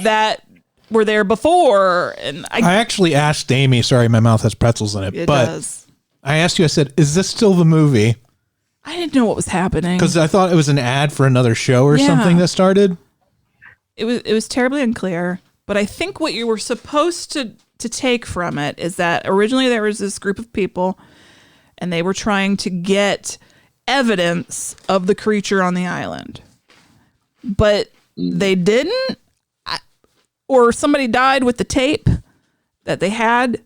that were there before, and I actually asked Amy. Sorry, my mouth has pretzels in it. It but does. I asked you. I said, "Is this still the movie?" I didn't know what was happening because I thought it was an ad for another show or something that started. It was terribly unclear, but I think what you were supposed to take from it is that originally there was this group of people, and they were trying to get evidence of the creature on the island, but they didn't, or somebody died with the tape that they had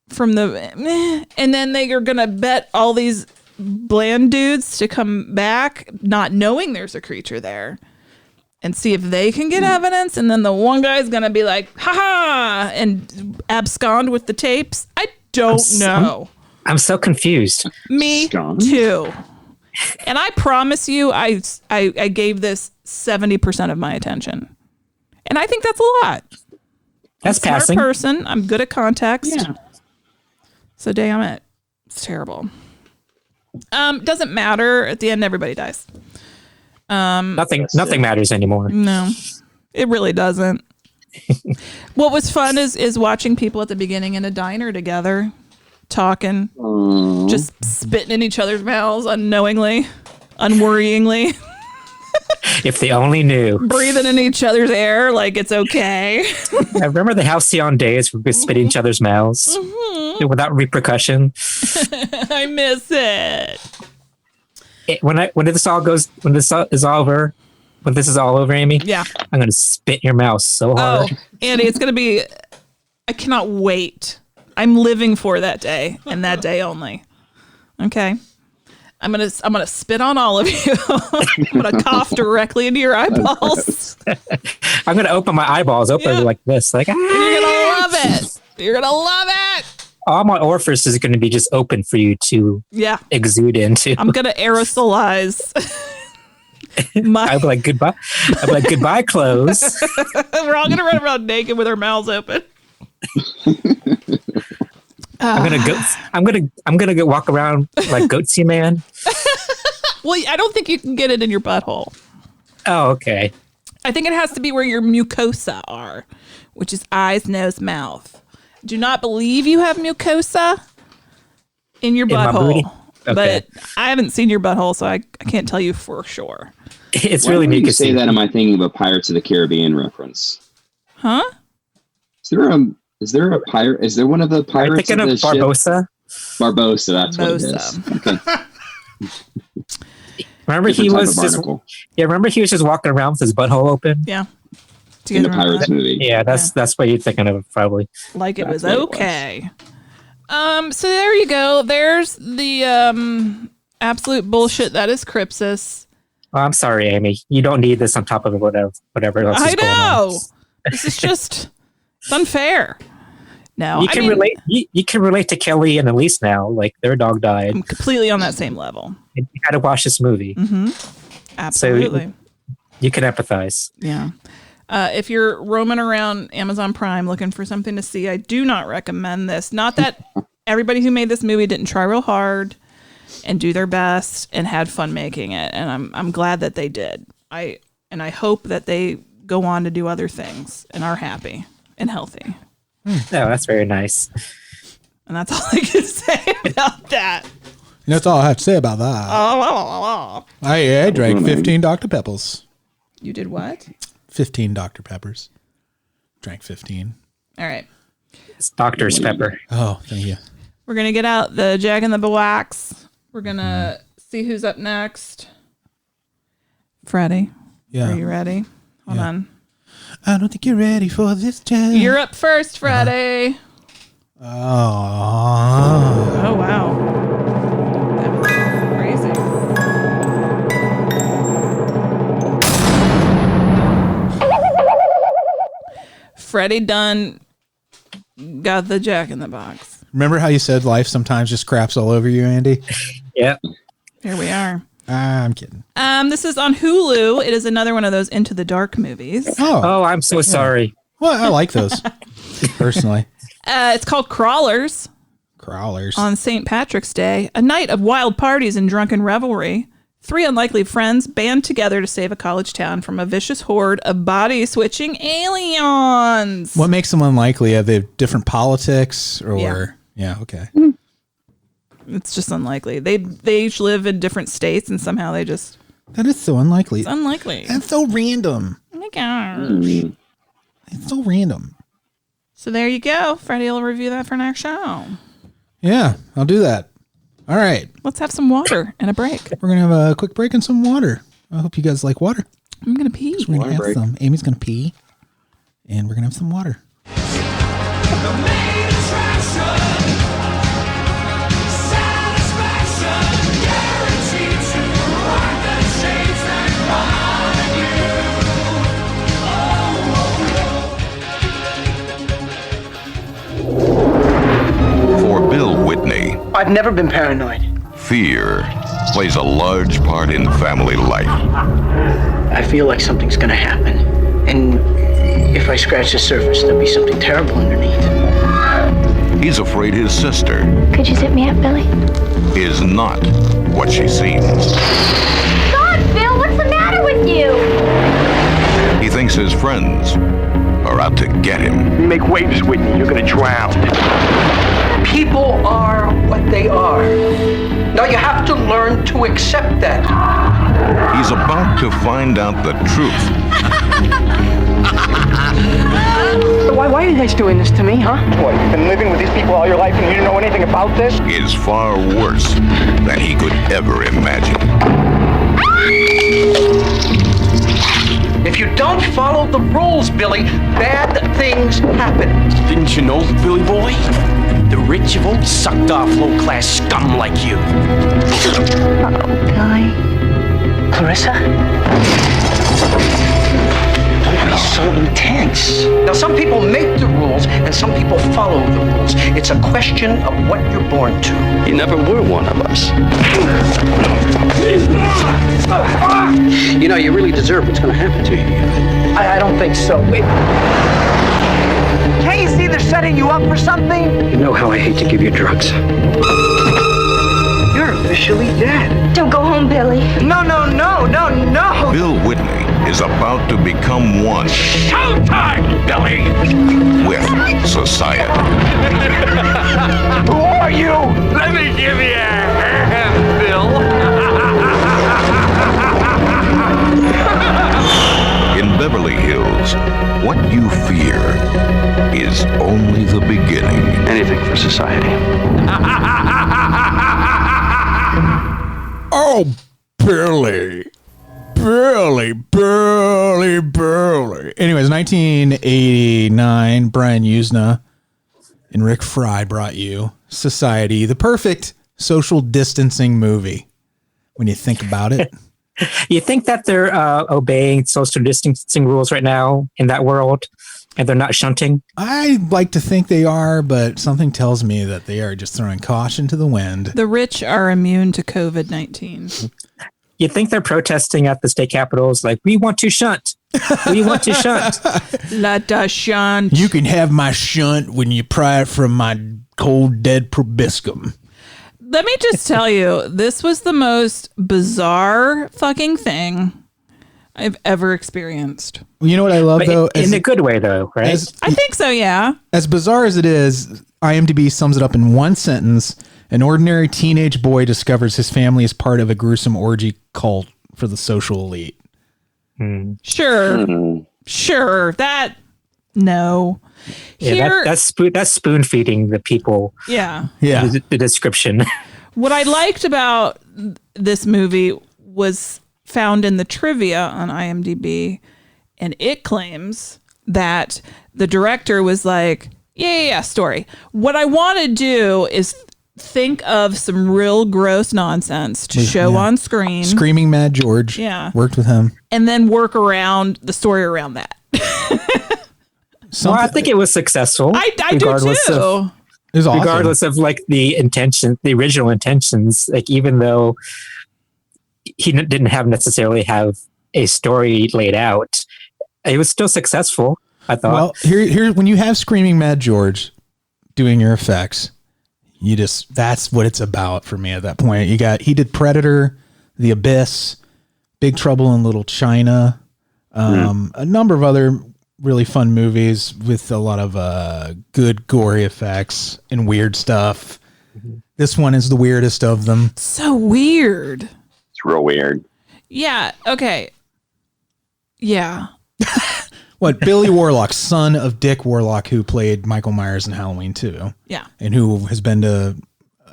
from the, and then they are gonna bet all these bland dudes to come back, not knowing there's a creature there, and see if they can get evidence, and then the one guy's gonna be like, haha, and abscond with the tapes. I don't know. I'm so confused. Me too. And I promise you, I gave this 70% of my attention. And I think that's a lot. That's I'm a passing. smart person. I'm good at context. Yeah. So damn it. It's terrible. Doesn't matter. At the end, everybody dies. Nothing matters anymore. No, it really doesn't. What was fun is watching people at the beginning in a diner together, talking, just spitting in each other's mouths unknowingly, unworryingly. If they only knew. Breathing in each other's air like it's okay. I remember the halcyon days where we spit in each other's mouths without repercussion. I miss it. When this is all over, Amy. Yeah, I'm gonna spit in your mouth so hard. Oh, Andy, it's gonna be. I cannot wait. I'm living for that day and that day only. Okay. I'm gonna spit on all of you. I'm gonna cough directly into your eyeballs. I'm gonna open my eyeballs like this, like. You're gonna love it. You're gonna love it. All my orifice is gonna be just open for you to exude into. I'm gonna aerosolize. I'll be like goodbye. I'll be like goodbye, clothes. We're all gonna run around naked with our mouths open. I'm gonna go walk around like Goatsy Man. Well, I don't think you can get it in your butthole. Oh, okay. I think it has to be where your mucosa are, which is eyes, nose, mouth. Do not believe you have mucosa in your butthole. Okay. But I haven't seen your butthole, so I can't tell you for sure. It's really mucusy. You say that, am I thinking of a Pirates of the Caribbean reference? Huh? Is there a pirate? Is there one of the pirates? Thinking of Barbossa? Barbossa, that's what it is. Okay. Remember he was just walking around with his butthole open? Yeah. In the Pirates movie. Yeah, that's what you're thinking of, probably. Like it was okay. So there you go. There's the absolute bullshit that is Crypsis. Oh, I'm sorry, Amy. You don't need this on top of whatever else is going on. This is just it's unfair. No, you can relate. You can relate to Kelley and Alise now. Like their dog died. I'm completely on that same level. You had to watch this movie. Mm-hmm. Absolutely. So you can empathize. Yeah. If you're roaming around Amazon Prime looking for something to see, I do not recommend this. Not that everybody who made this movie didn't try real hard and do their best and had fun making it, and I'm glad that they did. I hope that they go on to do other things and are happy and healthy. No, that's very nice. And that's all I can say about that. That's all I have to say about that. I drank 15 Dr. Peppers. You did what? 15 Dr. Peppers. Drank 15. All right. It's Doctor's Pepper. Oh, thank you. We're going to get out the Jack and the Bewax. We're going to see who's up next. Freddie. Yeah. Are you ready? Hold on. I don't think you're ready for this, Jack. You're up first, Freddie. Oh, wow. That was crazy. Freddie Dunn got the Jack in the Box. Remember how you said life sometimes just craps all over you, Andy? Yep. Here we are. I'm kidding. This is on Hulu. It is another one of those Into the Dark movies. Oh, I'm so sorry. Well, I like those personally. It's called Crawlers. Crawlers. On St. Patrick's Day, a night of wild parties and drunken revelry, 3 unlikely friends band together to save a college town from a vicious horde of body-switching aliens. What makes them unlikely? Are they different politics or? Yeah, okay. It's just unlikely. They each live in different states, and somehow they just... That is so unlikely. It's unlikely. That's so random. Oh my gosh. It's so random. So there you go. Freddie will review that for next show. Yeah, I'll do that. All right. Let's have some water and a break. We're going to have a quick break and some water. I hope you guys like water. I'm going to pee. We're going to have some. Amy's going to pee. And we're going to have some water. For Bill Whitney, I've never been paranoid. fear plays a large part in family life. I feel like something's gonna happen. And if I scratch the surface, there'll be something terrible underneath. He's afraid his sister Could you zip me up, Billy? is not what she seems. God, Bill, what's the matter with you? He thinks his friends are out to get him. You make waves, Whitney, you're gonna drown. People are what they are. Now you have to learn to accept that. He's about to find out the truth. Why are you guys doing this to me, huh? What, you've been living with these people all your life and you didn't know anything about this? Is far worse than he could ever imagine. If you don't follow the rules, Billy, bad things happen. Didn't you know, Billy boy? The rich have always sucked off low-class scum like you. Billy. Clarissa? Don't be so intense. Now, some people make the rules and some people follow the rules. It's a question of what you're born to. You never were one of us. You know, you really deserve what's going to happen to you. I don't think so. Wait. Can't you see they're setting you up for something? You know how I hate to give you drugs. You're officially dead. Don't go home, Billy. No. Bill Whitney is about to become one Showtime, Billy! with society. Who are you? Let me give you a hand, Bill. In Beverly Hills, what you fear is only the beginning. Anything for society. Oh, Billy. Anyways, 1989, Brian Yuzna and Rick Fry brought you Society, the perfect social distancing movie. When you think about it, You think that they're obeying social distancing rules right now in that world, and they're not shunting? I like to think they are, but something tells me that they are just throwing caution to the wind. The rich are immune to COVID-19. You think they're protesting at the state capitals like, we want to shunt. We want to shunt. Let us shunt. You can have my shunt when you pry it from my cold, dead proboscis. Let me just tell you, this was the most bizarre fucking thing I've ever experienced. You know what I love, though? In a good way, though, right? I think so, yeah. As bizarre as it is, IMDb sums it up in one sentence. An ordinary teenage boy discovers his family is part of a gruesome orgy cult for the social elite. Sure. No. Yeah, that's spoon feeding the people. Yeah. The description. What I liked about this movie was found in the trivia on IMDb, and it claims that the director was like, yeah, story. What I want to do is think of some real gross nonsense to show on screen. Screaming Mad George. Yeah. Worked with him. And then work around the story around that. Well, I think it was successful. I do too. It was awesome. Regardless of like the original intentions, like even though he didn't necessarily have a story laid out, it was still successful, I thought. Well, here when you have Screaming Mad George doing your effects, that's what it's about for me at that point. He did Predator, The Abyss, Big Trouble in Little China, a number of other really fun movies with a lot of good gory effects and weird stuff. This one is the weirdest of them. So weird. It's real weird. Yeah. Okay. Yeah. What? Billy Warlock, son of Dick Warlock, who played Michael Myers in Halloween 2. Yeah. And who has been to,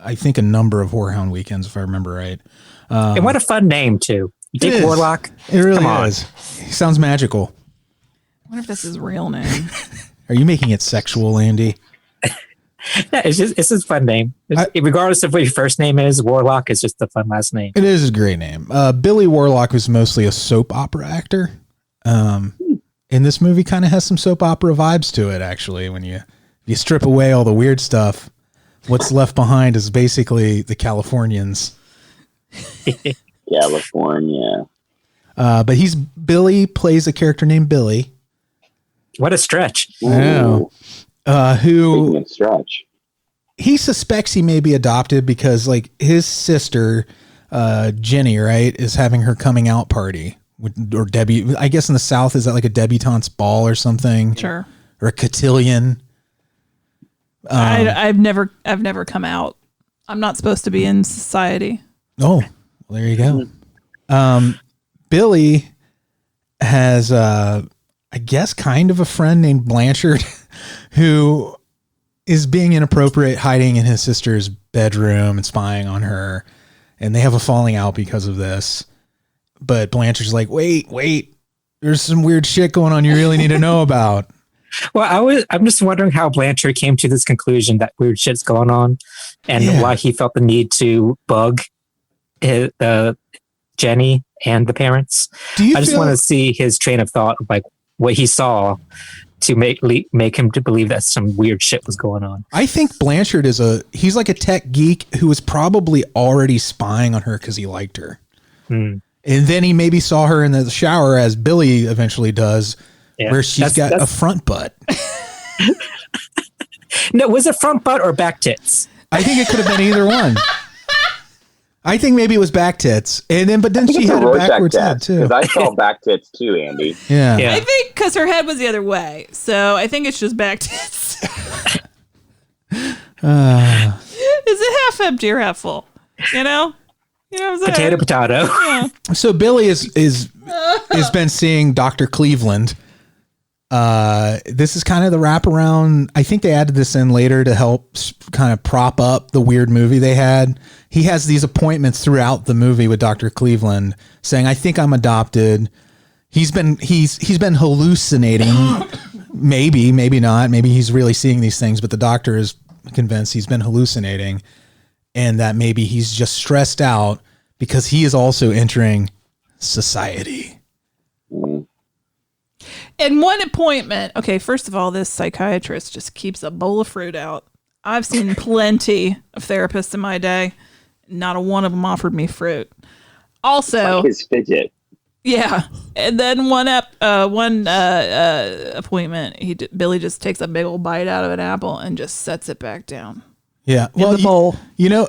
I think, a number of Horror Hound weekends, if I remember right. And what a fun name, too. Dick Warlock. It really is. He sounds magical. I wonder if that's his real name. Are you making it sexual, Andy? No, it's his fun name. Regardless of what your first name is, Warlock is just a fun last name. It is a great name. Billy Warlock was mostly a soap opera actor. And this movie kind of has some soap opera vibes to it, actually. When you strip away all the weird stuff, what's left behind is basically the Californians. California. But Billy plays a character named Billy. What a stretch. Ooh. I know. Who stretch. He suspects he may be adopted because like his sister, Jenny, right, is having her coming out party. Or Debbie, I guess in the South, is that like a debutante's ball or something? Sure. Or a cotillion? I've never come out. I'm not supposed to be in society. Oh, well, there you go. Billy has, I guess, kind of a friend named Blanchard who is being inappropriate, hiding in his sister's bedroom and spying on her. And they have a falling out because of this. But Blanchard's like, wait, there's some weird shit going on you really need to know about. Well, I'm just wondering how Blanchard came to this conclusion that weird shit's going on and why he felt the need to bug Jenny and the parents. I just want to see his train of thought, like what he saw to make him to believe that some weird shit was going on. I think Blanchard he's like a tech geek who was probably already spying on her because he liked her. And then he maybe saw her in the shower, as Billy eventually does, where she's got a front butt. No, was it front butt or back tits? I think it could have been either one. I think maybe it was back tits. But then she had a backwards head too. Because I saw back tits too, Andy. Yeah. I think because her head was the other way. So I think it's just back tits. Is it half empty or half full? You know what I'm saying? Potato. Yeah. So Billy has been seeing Dr. Cleveland. This is kind of the wraparound. I think they added this in later to help kind of prop up the weird movie they had. He has these appointments throughout the movie with Dr. Cleveland saying, I think I'm adopted. He's been hallucinating. maybe not. Maybe he's really seeing these things, but the doctor is convinced he's been hallucinating. And that maybe he's just stressed out because he is also entering Society. In one appointment, okay, first of all, this psychiatrist just keeps a bowl of fruit out. I've seen plenty of therapists in my day. Not a one of them offered me fruit. Also, like his fidget. Yeah, and then one appointment, Billy just takes a big old bite out of an apple and just sets it back down. Yeah, in the bowl.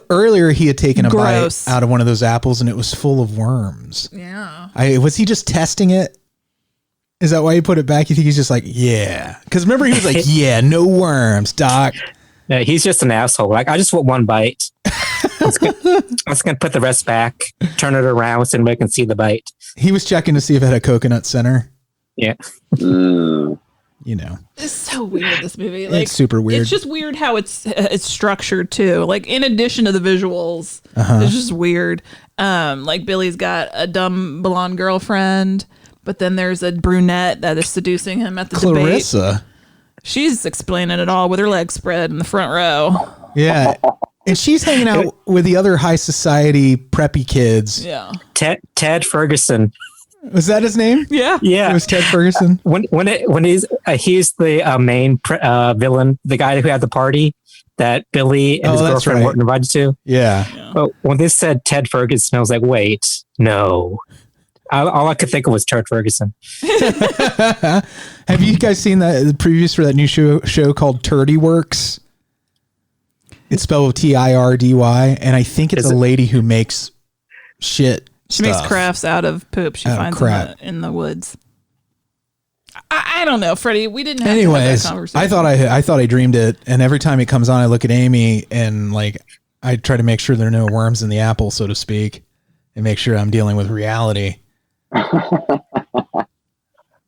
Earlier he had taken a Gross. bite out of one of those apples and it was full of worms. Yeah. Was he just testing it? Is that why he put it back? You think he's just like, yeah? Because remember he was like, yeah, no worms, doc. Yeah, he's just an asshole. Like, I just want one bite. I was going to put the rest back, turn it around so nobody can see the bite. He was checking to see if it had a coconut center. Yeah. It's so weird, this movie. Like, it's super weird. It's just weird how it's structured too. Like, in addition to the visuals, it's just weird. Like, Billy's got a dumb blonde girlfriend, but then there's a brunette that is seducing him at the Clarissa. debate. She's explaining it all with her legs spread in the front row. Yeah. And she's hanging out with the other high society preppy kids. Yeah. Ted Ferguson. Was that his name? Yeah. Yeah. It was Ted Ferguson. When he's the main villain, the guy who had the party that Billy and his girlfriend weren't invited to. Yeah. But when they said Ted Ferguson, I was like, wait, no. All I could think of was Ted Ferguson. Have you guys seen the previews for that new show called Turdy Works? It's spelled TIRDY, and I think it's a lady who makes shit. She makes crafts out of poop she finds in the woods. I don't know, Freddie. We didn't have to have that conversation. I thought I dreamed it, and every time it comes on, I look at Amy and like I try to make sure there are no worms in the apple, so to speak, and make sure I'm dealing with reality.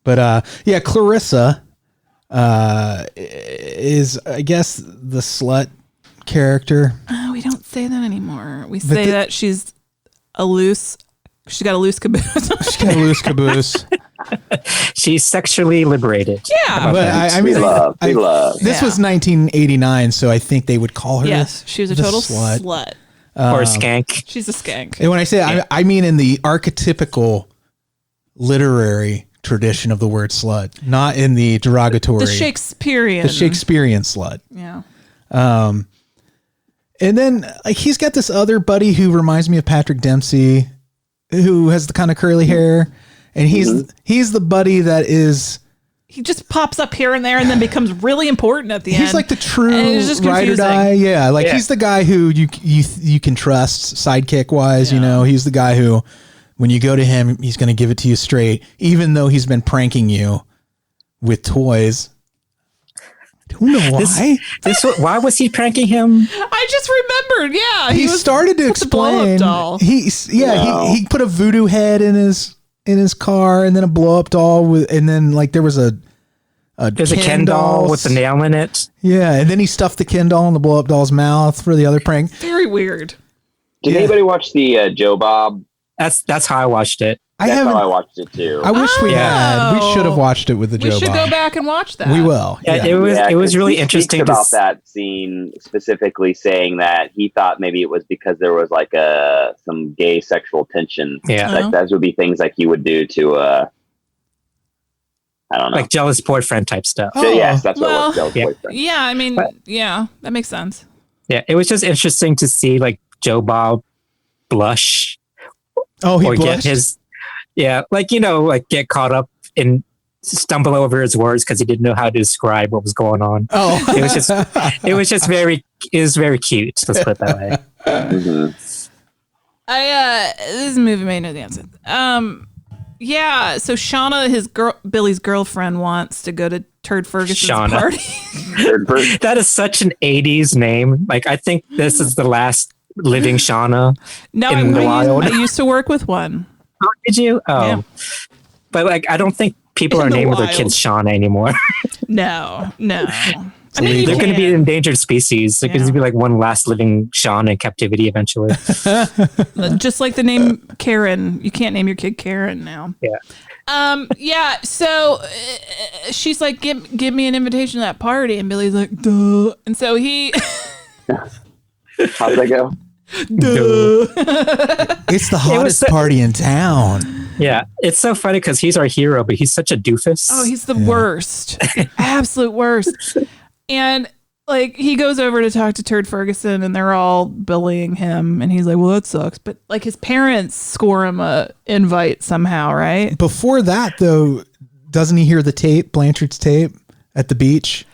But yeah, Clarissa is, I guess, the slut character. We don't say that anymore. We say that she's got a loose caboose. She's got a loose caboose. She's sexually liberated. Yeah. But I mean, love. This was 1989, so I think they would call her. Yes, she was a total slut. Or a skank. She's a skank. And when I say I mean in the archetypical literary tradition of the word slut, not in the derogatory. The Shakespearean slut. Yeah. And then like he's got this other buddy who reminds me of Patrick Dempsey, who has the kind of curly hair, and he's the buddy that is. He just pops up here and there and then becomes really important at the end. He's like the true ride or die. Yeah. Like he's the guy who you can trust sidekick wise, he's the guy who, when you go to him, he's going to give it to you straight, even though he's been pranking you with toys. I don't know why. Why was he pranking him? I just remembered. Yeah. He started to explain. Doll. He put a voodoo head in his car, and then a blow up doll and then like there was there's a Ken doll with a nail in it. Yeah, and then he stuffed the Ken doll in the blow up doll's mouth for the other prank. Very weird. Did anybody watch the Joe Bob? That's how I watched it. That's how I watched it too. I wish we had. We should have watched it with the Joe Bob. We should go back and watch that. We will. Yeah. It was really interesting about that scene, specifically saying that he thought maybe it was because there was like some gay sexual tension. Yeah, like those would be things like you would do to I don't know, like jealous boyfriend type stuff. Yes, that's what it was. Jealous boyfriend. Yeah, I mean, that makes sense. Yeah, it was just interesting to see like Joe Bob blush. Oh, he blushed. Get caught up and stumble over his words because he didn't know how to describe what was going on. Oh, it was very cute. Let's put it that way. This movie made no damn sense. Yeah, so Shauna, Billy's girlfriend, wants to go to Turd Ferguson's party. That is such an 80s name. Like, I think this is the last living Shauna in the wild. I used to work with one. Oh, did you? Oh. Yeah. But, like, I don't think people are naming their kids Shauna anymore. No. I mean, they're going to be an endangered species. They're going to be like one last living Shauna in captivity eventually. Just like the name Karen. You can't name your kid Karen now. Yeah. Yeah. So she's like, give me an invitation to that party. And Billy's like, duh. And so he... How'd that go? Duh. It's the hottest party in town. Yeah, it's so funny because he's our hero, but he's such a doofus. Oh, he's the worst. Absolute worst. And like he goes over to talk to Turd Ferguson and they're all bullying him and he's like, well, that sucks. But like his parents score him a invite somehow, right? Before that, though, doesn't he hear the tape, Blanchard's tape at the beach?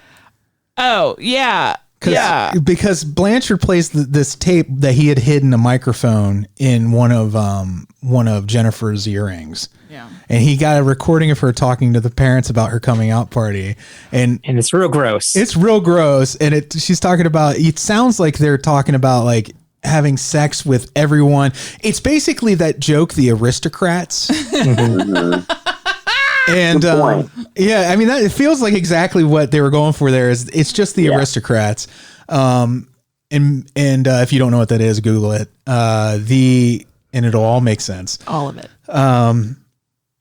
Oh, yeah. Because Blanchard plays this tape that he had hidden a microphone in one of Jennifer's earrings. Yeah. And he got a recording of her talking to the parents about her coming out party. And it's real gross. It's real gross. And she's talking about, it sounds like they're talking about like having sex with everyone. It's basically that joke, The Aristocrats. And yeah, I mean, it feels like exactly what they were going for there. It's just The Aristocrats. And if you don't know what that is, Google it. And it'll all make sense. All of it.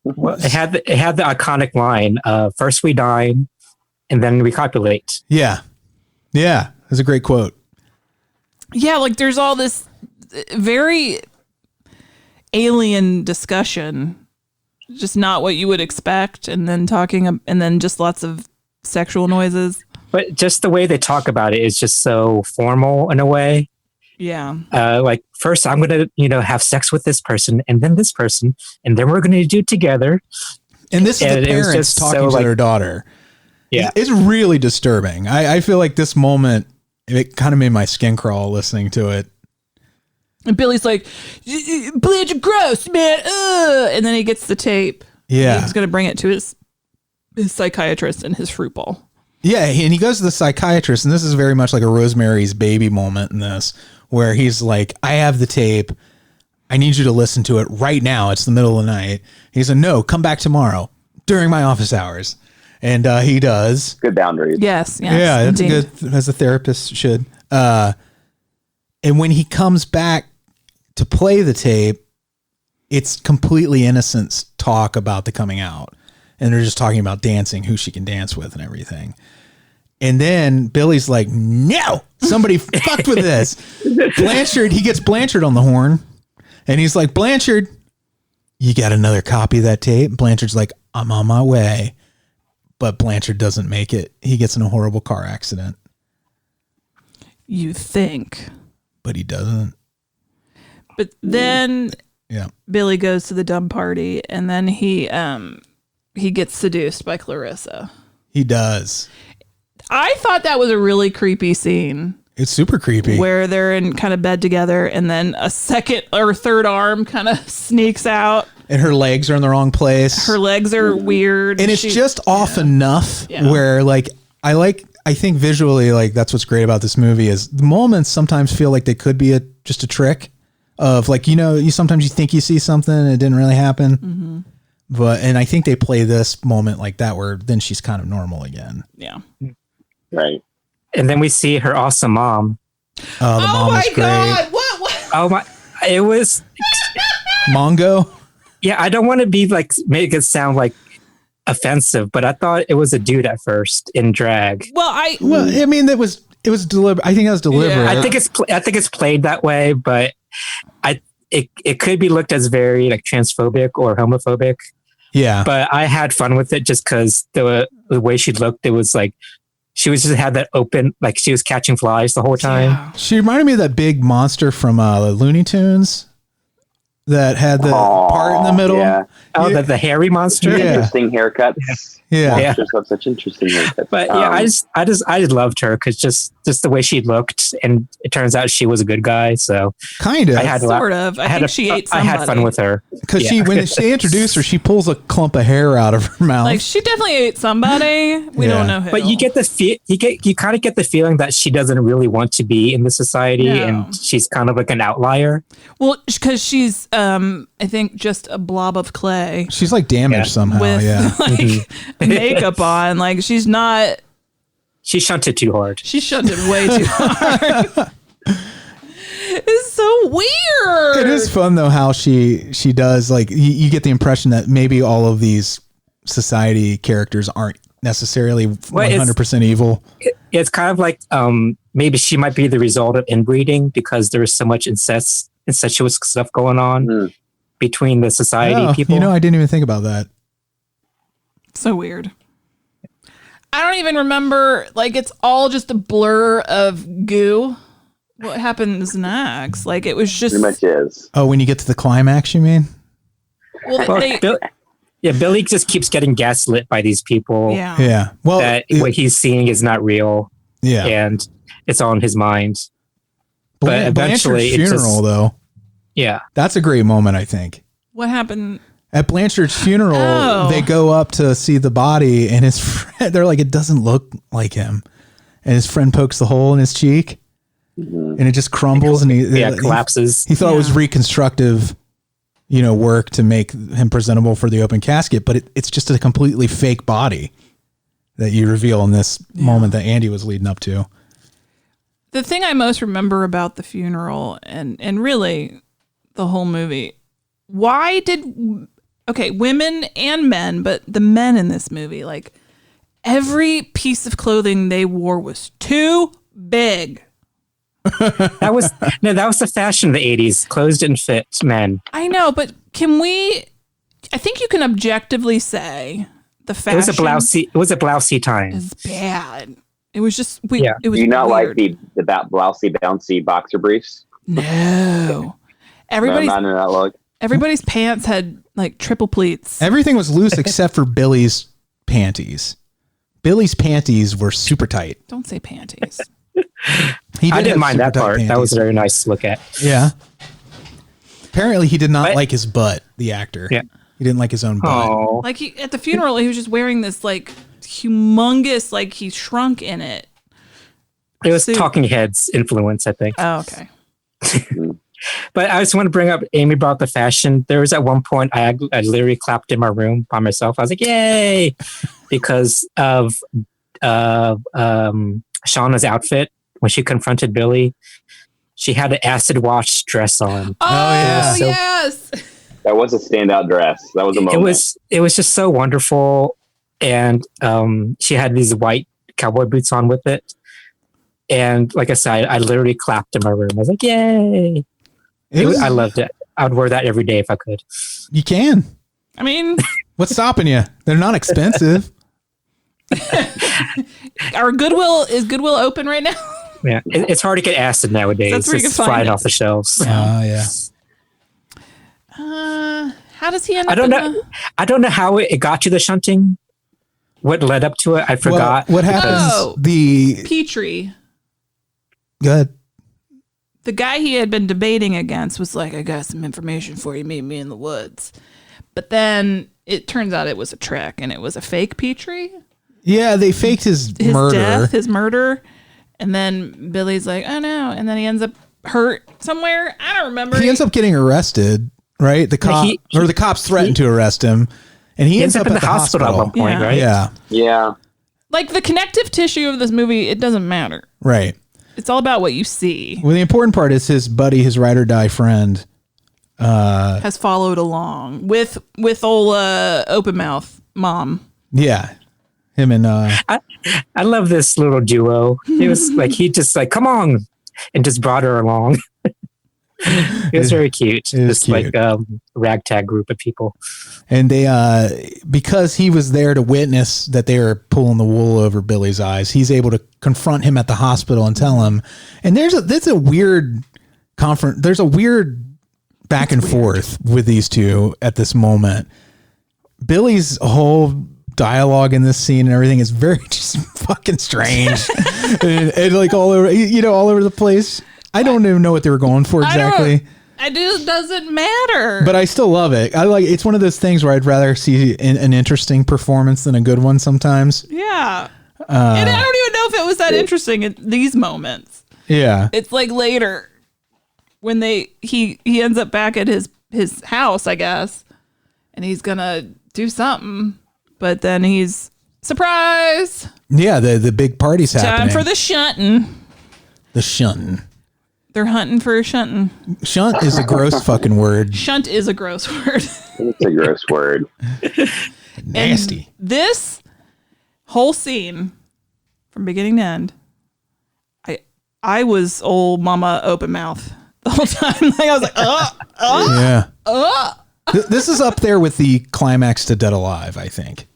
Well, it had the iconic line, first we dine and then we copulate. Yeah. Yeah. That's a great quote. Yeah. Like there's all this very alien discussion, just not what you would expect. And then and then just lots of sexual noises. But just the way they talk about it is just so formal in a way. Yeah. Like first I'm going to, have sex with this person and then this person, and then we're going to do it together. And this is the parents talking to their daughter. Yeah. It's really disturbing. I feel like this moment, it kind of made my skin crawl listening to it. And Billy's like, Blanchard, gross, man. And then he gets the tape. Yeah. He's going to bring it to his psychiatrist and his fruit bowl. Yeah. And he goes to the psychiatrist, and this is very much like a Rosemary's Baby moment in this, where he's like, I have the tape. I need you to listen to it right now. It's the middle of the night. He said, no, come back tomorrow during my office hours. And he does. Good boundaries. Yes. Yeah, that's good, as a therapist should. And when he comes back to play the tape, it's completely innocent talk about the coming out. And they're just talking about dancing, who she can dance with and everything. And then Billy's like, no, somebody fucked with this. Blanchard, he gets Blanchard on the horn. And he's like, Blanchard, you got another copy of that tape? Blanchard's like, I'm on my way. But Blanchard doesn't make it. He gets in a horrible car accident. You think. But he doesn't. But then yeah, Billy goes to the dumb party, and then he gets seduced by Clarissa. He does. I thought that was a really creepy scene. It's super creepy. Where they're in kind of bed together, and then a second or third arm kind of sneaks out. And her legs are in the wrong place. Her legs are weird. And it's just off enough where like I think visually, like that's what's great about this movie is the moments sometimes feel like they could be just a trick of like, you sometimes you think you see something and it didn't really happen. Mm-hmm. And I think they play this moment like that where then she's kind of normal again. Yeah. Right. And then we see her awesome mom. Oh, the mom was great. God. What? Oh my, it was Mongo. Yeah, I don't want to be like make it sound like offensive, but I thought it was a dude at first in drag. Well, I mean, it was deliberate. I think that was deliberate. Yeah, I think it's played that way, but it could be looked as very like transphobic or homophobic. Yeah, but I had fun with it just because the way she looked, it was like she was just had that open, like she was catching flies the whole time. Yeah. She reminded me of that big monster from Looney Tunes. That had the part in the middle. Yeah. Oh, the hairy monster. Yeah. Interesting haircuts. Yeah. Monsters have such interesting haircuts. But yeah, I just loved her because just the way she looked, and it turns out she was a good guy. So kind of, I think she ate somebody. I had fun with her because when they introduce her, she pulls a clump of hair out of her mouth. Like she definitely ate somebody. We don't know who. But you get you kind of get the feeling that she doesn't really want to be in the society, and she's kind of like an outlier. Well, because she's I think just a blob of clay. She's like damaged somehow. With like makeup on. Like she's not. She shunted too hard. She shunted way too hard. It's so weird. It is fun though how she does like you get the impression that maybe all of these society characters aren't necessarily 100% evil. It's kind of like maybe she might be the result of inbreeding because there is so much incestuous stuff going on. between the society people. You know, I didn't even think about that. So weird. I don't even remember. Like, it's all just a blur of goo. What happens next? Like, it was just. Pretty much is. Oh, when you get to the climax, you mean? Well, Billy just keeps getting gaslit by these people. Yeah. Yeah. Well, that what he's seeing is not real. Yeah. And it's all in his mind. But eventually, Blanchard's funeral, though. Yeah. That's a great moment, I think. What happened? At Blanchard's funeral, they go up to see the body, and his friend, they're like, it doesn't look like him. And his friend pokes the hole in his cheek, and it just crumbles, and he collapses. He thought it was reconstructive, work to make him presentable for the open casket, but it's just a completely fake body that you reveal in this moment that Andy was leading up to. The thing I most remember about the funeral and really the whole movie, why did women and men, but the men in this movie, like every piece of clothing they wore was too big. That was the fashion of the 80s. Clothes didn't fit men. I know, but I think you can objectively say the fashion. It was a blousy time. Is bad. It was just It was Do you not weird. like the blousy, bouncy boxer briefs? No. Not in that look. Everybody's pants had like triple pleats. Everything was loose except for Billy's panties. Billy's panties were super tight. Don't say panties. I didn't mind that part. Panties. That was very nice to look at. Yeah. Apparently he did not like his butt, the actor. Yeah. He didn't like his own butt. Oh. Like at the funeral, he was just wearing this like humongous, like he shrunk in it. It was Talking Heads influence, I think. Oh, okay. But I just want to bring up, Amy brought up the fashion. There was at one point I literally clapped in my room by myself. I was like, yay! Because of Shauna's outfit when she confronted Billy. She had an acid wash dress on. Oh yeah. Yes. That was a standout dress. That was a moment. It was just so wonderful. And she had these white cowboy boots on with it. And like I said, I literally clapped in my room. I was like, yay. I loved it. I would wear that every day if I could. You can. I mean, what's stopping you? They're not expensive. Is Goodwill open right now? Yeah, it's hard to get acid nowadays. That's where you can find flying it. off the shelves. Yeah. How does he end up? I don't know how it got to the shunting. What led up to it? I forgot. What happens? Petrie. Good. The guy he had been debating against was like, I got some information for you, meet me in the woods. But then it turns out it was a trick and it was a fake Petrie. Yeah, they faked his murder. His murder. And then Billy's like, oh no. And then he ends up hurt somewhere. I don't remember. He ends up getting arrested, right? The cops threatened to arrest him. And he ends up in the hospital at one point, right? Yeah. Yeah. Like the connective tissue of this movie, it doesn't matter. Right. It's all about what you see. Well, the important part is his buddy, his ride or die friend, has followed along with old open mouth mom. Yeah, him and I love this little duo. It was like he just like come on and just brought her along. It was very cute. This like ragtag group of people. And they because he was there to witness that they were pulling the wool over Billy's eyes, he's able to confront him at the hospital and tell him. And there's a weird back and forth with these two at this moment. Billy's whole dialogue in this scene and everything is very just fucking strange and like all over the place. I don't even know what they were going for exactly. It doesn't matter. But I still love it. It's one of those things where I'd rather see an interesting performance than a good one sometimes. Yeah. And I don't even know if it was that interesting at these moments. Yeah. It's like later when he ends up back at his house, I guess, and he's gonna do something, but then he's surprise. Yeah, the big party's happening. Time for the shunting. The shunting. They're hunting for a shunting. Shunt is a gross fucking word. Shunt is a gross word. It's a gross word. Nasty. And this whole scene, from beginning to end, I was old mama open mouth the whole time. Like I was like, This is up there with the climax to Dead Alive, I think.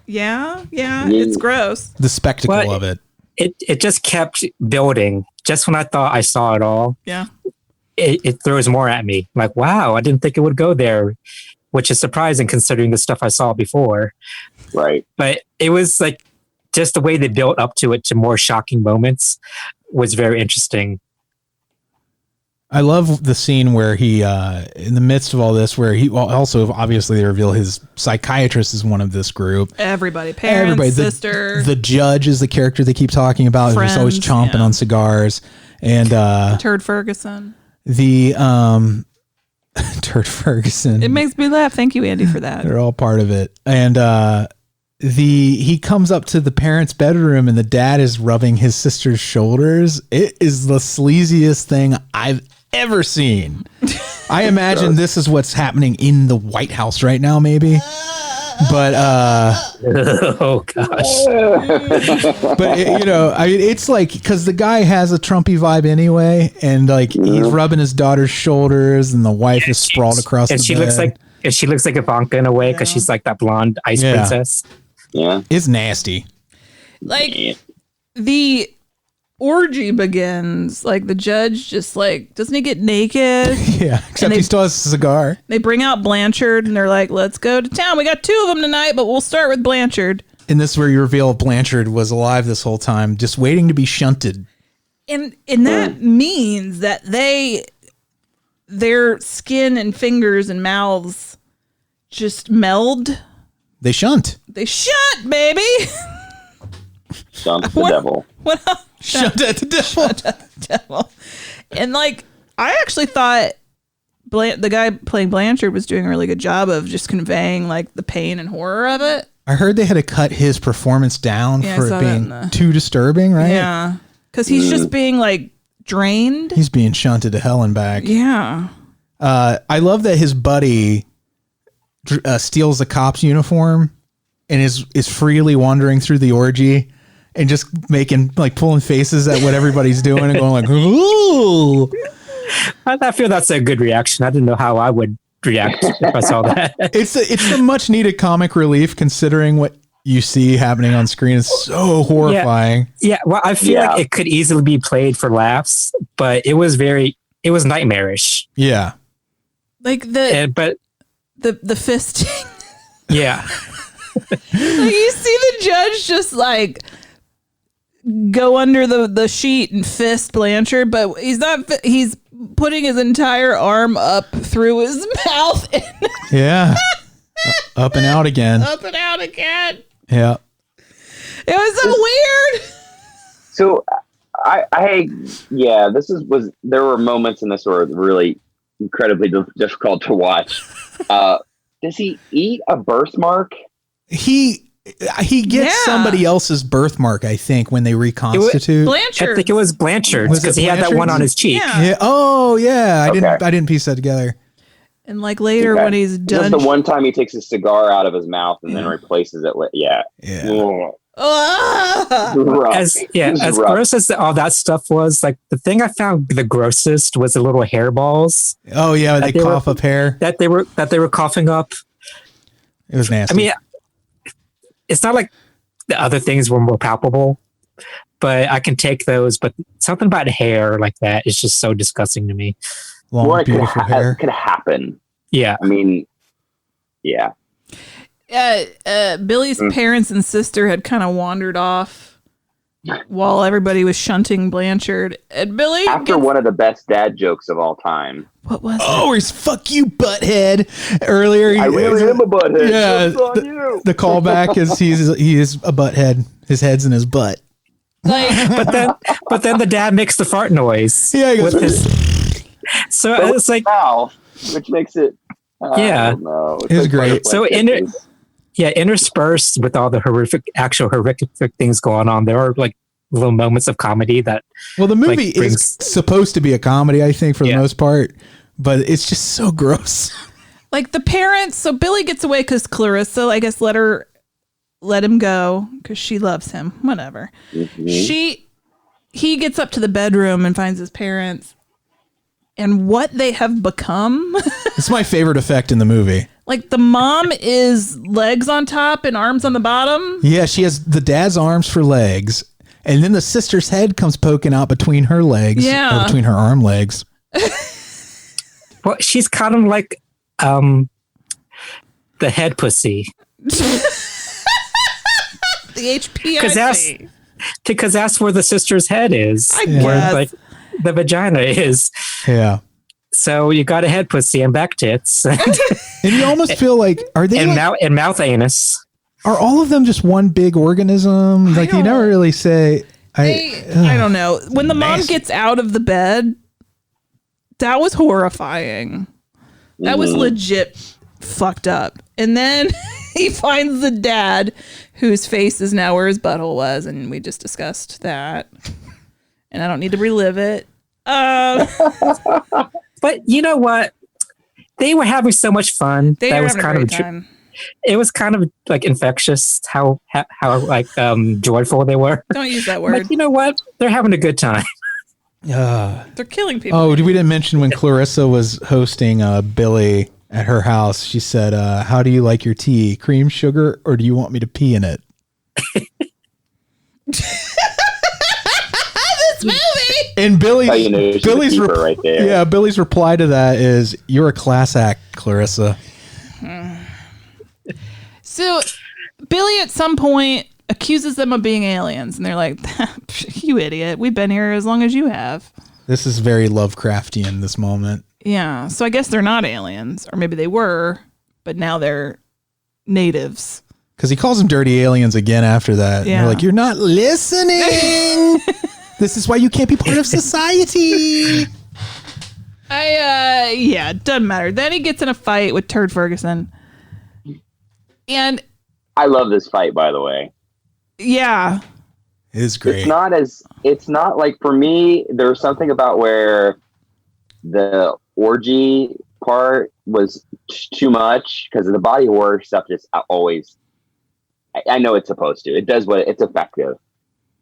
Yeah, it's gross. The spectacle of it. It just kept building. Just when I thought I saw it all, yeah, it throws more at me. Like, wow, I didn't think it would go there, which is surprising considering the stuff I saw before. Right. But it was like just the way they built up to it to more shocking moments was very interesting. I love the scene where he, in the midst of all this, where he also obviously they reveal his psychiatrist is one of this group. Everybody, parents, sister. The judge is the character they keep talking about. Friends, who's always chomping on cigars. And Turd Ferguson. The Turd Ferguson. It makes me laugh. Thank you, Andy, for that. They're all part of it. And he comes up to the parents' bedroom and the dad is rubbing his sister's shoulders. It is the sleaziest thing I've ever seen. I imagine this is what's happening in the White House right now, maybe. But oh gosh. But it's like, because the guy has a Trumpy vibe anyway, and like he's rubbing his daughter's shoulders, and the wife is sprawled across the bed. She looks like Ivanka in a way because she's like that blonde ice princess. Yeah, it's nasty. Like the orgy begins, like the judge just like, doesn't he get naked? Yeah, except he still has a cigar. They bring out Blanchard and they're like, let's go to town. We got 2 of them tonight, but we'll start with Blanchard. And this is where you reveal Blanchard was alive this whole time, just waiting to be shunted. And that means that their skin and fingers and mouths just meld. They shunt. They shunt, baby. Shunt the devil. What else? Shunt at the devil. Shunt at the devil. And like, I actually thought the guy playing Blanchard was doing a really good job of just conveying like the pain and horror of it. I heard they had to cut his performance down for it being too disturbing, right? Yeah. Because he's just being like drained. He's being shunted to hell and back. Yeah. I love that his buddy steals the cop's uniform and is freely wandering through the orgy and just pulling faces at what everybody's doing and going like, ooh. I feel that's a good reaction. I didn't know how I would react if I saw that. It's a much needed comic relief considering what you see happening on screen. Is so horrifying. Yeah. Well, I feel like it could easily be played for laughs, but it was nightmarish. Yeah. Like the fisting. Yeah. Like you see the judge just like go under the sheet and fist Blanchard, but he's putting his entire arm up through his mouth. Yeah. Up and out again. Up and out again. Yeah. It was so weird. So there were moments in this were really incredibly difficult to watch. Does he eat a birthmark? He gets somebody else's birthmark, I think, when they reconstitute. Blanchard. I think it was Blanchard's because he had that one on his cheek. Yeah. Oh yeah. I didn't piece that together. And like later when he's done, the one time he takes his cigar out of his mouth and then replaces it with As gross as all that stuff was, like the thing I found the grossest was the little hairballs. Oh yeah, they cough up hair that they were coughing up. It was nasty. I mean, it's not like the other things were more palpable, but I can take those. But something about hair like that is just so disgusting to me. Long, beautiful hair could happen. Yeah, I mean, yeah. Billy's parents and sister had kind of wandered off while everybody was shunting Blanchard. And Billy, after one of the best dad jokes of all time. What was it? Oh, he's "fuck you, butthead." Earlier, I really am a butthead. Yeah, the callback is he is a butthead. His head's in his butt. Like, but then the dad makes the fart noise. Yeah, he goes, with his. So it's like mouth, which makes it. It's great. So interspersed with all the horrific things going on, there are like little moments of comedy that. Well, the movie is supposed to be a comedy, I think, for the most part, but it's just so gross. Like the parents, so Billy gets away because Clarissa, I guess, let him go because she loves him. Whatever. Mm-hmm. He gets up to the bedroom and finds his parents, and what they have become. It's my favorite effect in the movie. Like the mom is legs on top and arms on the bottom. Yeah, she has the dad's arms for legs, and then the sister's head comes poking out between her legs, or between her arm legs. Well, she's kind of like the head pussy. The HPIC. Because that's where the sister's head is. I guess. Where like the vagina is. Yeah. So you got a head pussy and back tits. And you almost feel like, are they and mouth anus? Are all of them just one big organism? Like you never really say. I don't know. When the mom gets out of the bed, that was horrifying. That was legit fucked up. And then he finds the dad, whose face is now where his butthole was, and we just discussed that. And I don't need to relive it. But you know what? They were having so much fun. They were having a great time. It was kind of like infectious how like joyful they were. Don't use that word. Like, you know what? They're having a good time. They're killing people. Oh, we didn't mention when Clarissa was hosting Billy at her house. She said, "How do you like your tea? Cream, sugar, or do you want me to pee in it?" This movie. And Billy's right there. Yeah, Billy's reply to that is, "You're a class act, Clarissa." So Billy at some point accuses them of being aliens, and they're like, "You idiot! We've been here as long as you have." This is very Lovecraftian, this moment. Yeah, so I guess they're not aliens, or maybe they were, but now they're natives. Because he calls them dirty aliens again after that. Yeah. And they're like, "You're not listening. This is why you can't be part of society." Yeah, it doesn't matter. Then he gets in a fight with Turd Ferguson. And I love this fight, by the way. Yeah. It is great. It's not like, for me, there's something about where the orgy part was too much, because the body horror stuff just always, I know it's supposed to, it does what it's effective,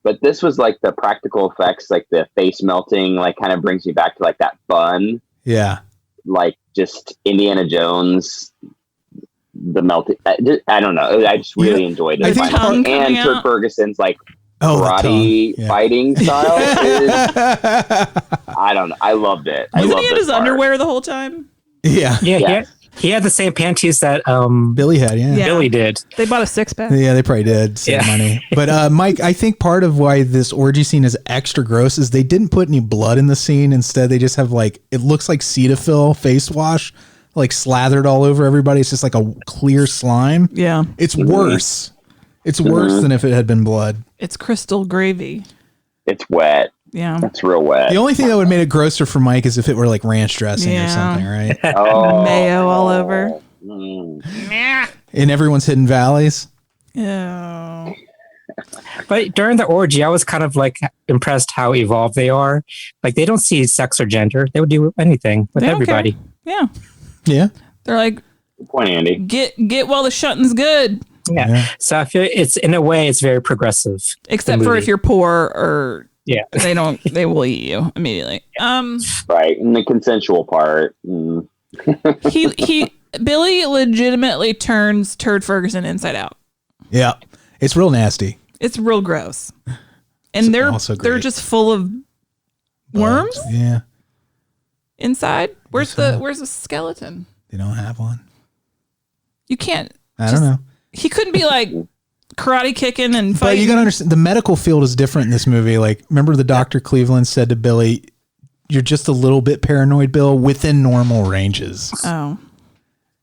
but this was like the practical effects, like the face melting, like kind of brings me back to like that bun. Yeah. Like just Indiana Jones, the melting. I don't know. I just really enjoyed it. And Turd Ferguson's like karate fighting style. I don't know. I loved it. Wasn't he in his underwear the whole time? Yeah. He had the same panties that Billy had. Yeah. Billy did. They bought a 6-pack. Yeah, they probably did save money. But Mike, I think part of why this orgy scene is extra gross is they didn't put any blood in the scene. Instead, they just have like, it looks like Cetaphil face wash, like slathered all over everybody. It's just like a clear slime. Yeah. It's worse. It's worse than if it had been blood. It's crystal gravy. It's wet. Yeah. It's real wet. The only thing that would have made it grosser for Mike is if it were like ranch dressing or something, right? Mayo all over. In everyone's hidden valleys. Oh. But during the orgy, I was kind of like impressed how evolved they are. Like they don't see sex or gender. They would do anything with everybody. Care. Yeah. Yeah. They're like, good point, Andy. Get while the shunting's good. Yeah. So I feel it's, in a way, it's very progressive. Except for if you're poor or they will eat you immediately. Right. And the consensual part. Billy legitimately turns Turd Ferguson inside out. Yeah. It's real nasty. It's real gross. And they're just full of worms? Yeah. Inside? Where's the skeleton? They don't have one. You can't. I don't know. He couldn't be like karate kicking and fighting. But you gotta understand, the medical field is different in this movie. Like, remember the Dr. Cleveland said to Billy, "You're just a little bit paranoid, Bill, within normal ranges." Oh.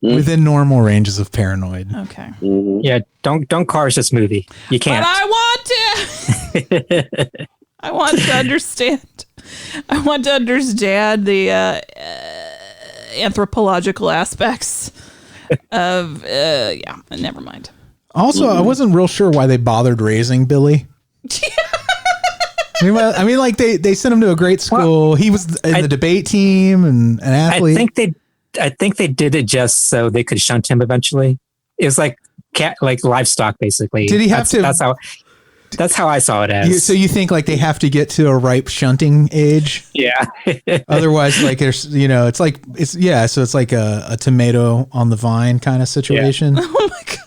Within normal ranges of paranoid. Okay. Yeah, don't cars this movie. You can't. But I want to. I want to understand. I want to understand the anthropological aspects of never mind. Also, I wasn't real sure why they bothered raising Billy. I mean, like they sent him to a great school. Well, he was in the debate team and an athlete. I think they did it just so they could shunt him eventually. It was like livestock, basically. Did he have to? That's how. That's how I saw it as. So you think like they have to get to a ripe shunting age? Yeah. Otherwise, like there's, so it's like a tomato on the vine kind of situation. Oh my God.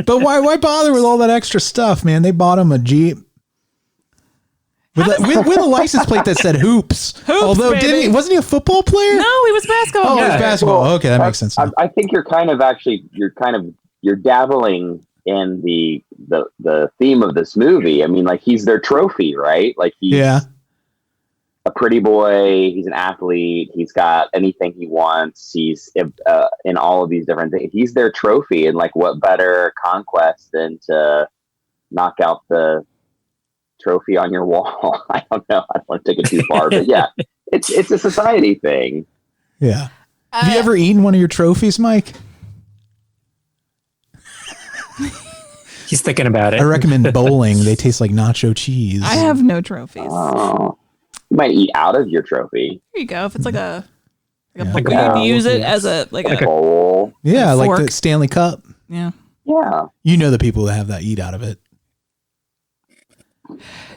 But why bother with all that extra stuff, man? They bought him a Jeep with a license plate that said hoops. Although baby. wasn't he a football player? No, he was basketball. Oh, he was basketball. Well, okay, that makes sense. I think you're dabbling in the theme of this movie. I mean, like he's their trophy, right? Like he's a pretty boy. He's an athlete. He's got anything he wants. He's in all of these different things. He's their trophy. And like, what better conquest than to knock out the trophy on your wall? I don't know. I don't want to take it too far, but yeah, it's a society thing. Yeah. Have you ever eaten one of your trophies, Mike? He's thinking about it. I recommend bowling. They taste like nacho cheese. I have no trophies. Oh, you might eat out of your trophy. Here you go. If it's like a Like you'd use it as a bowl. Yeah, like fork. the Stanley Cup. Yeah. Yeah. You know the people that have that eat out of it.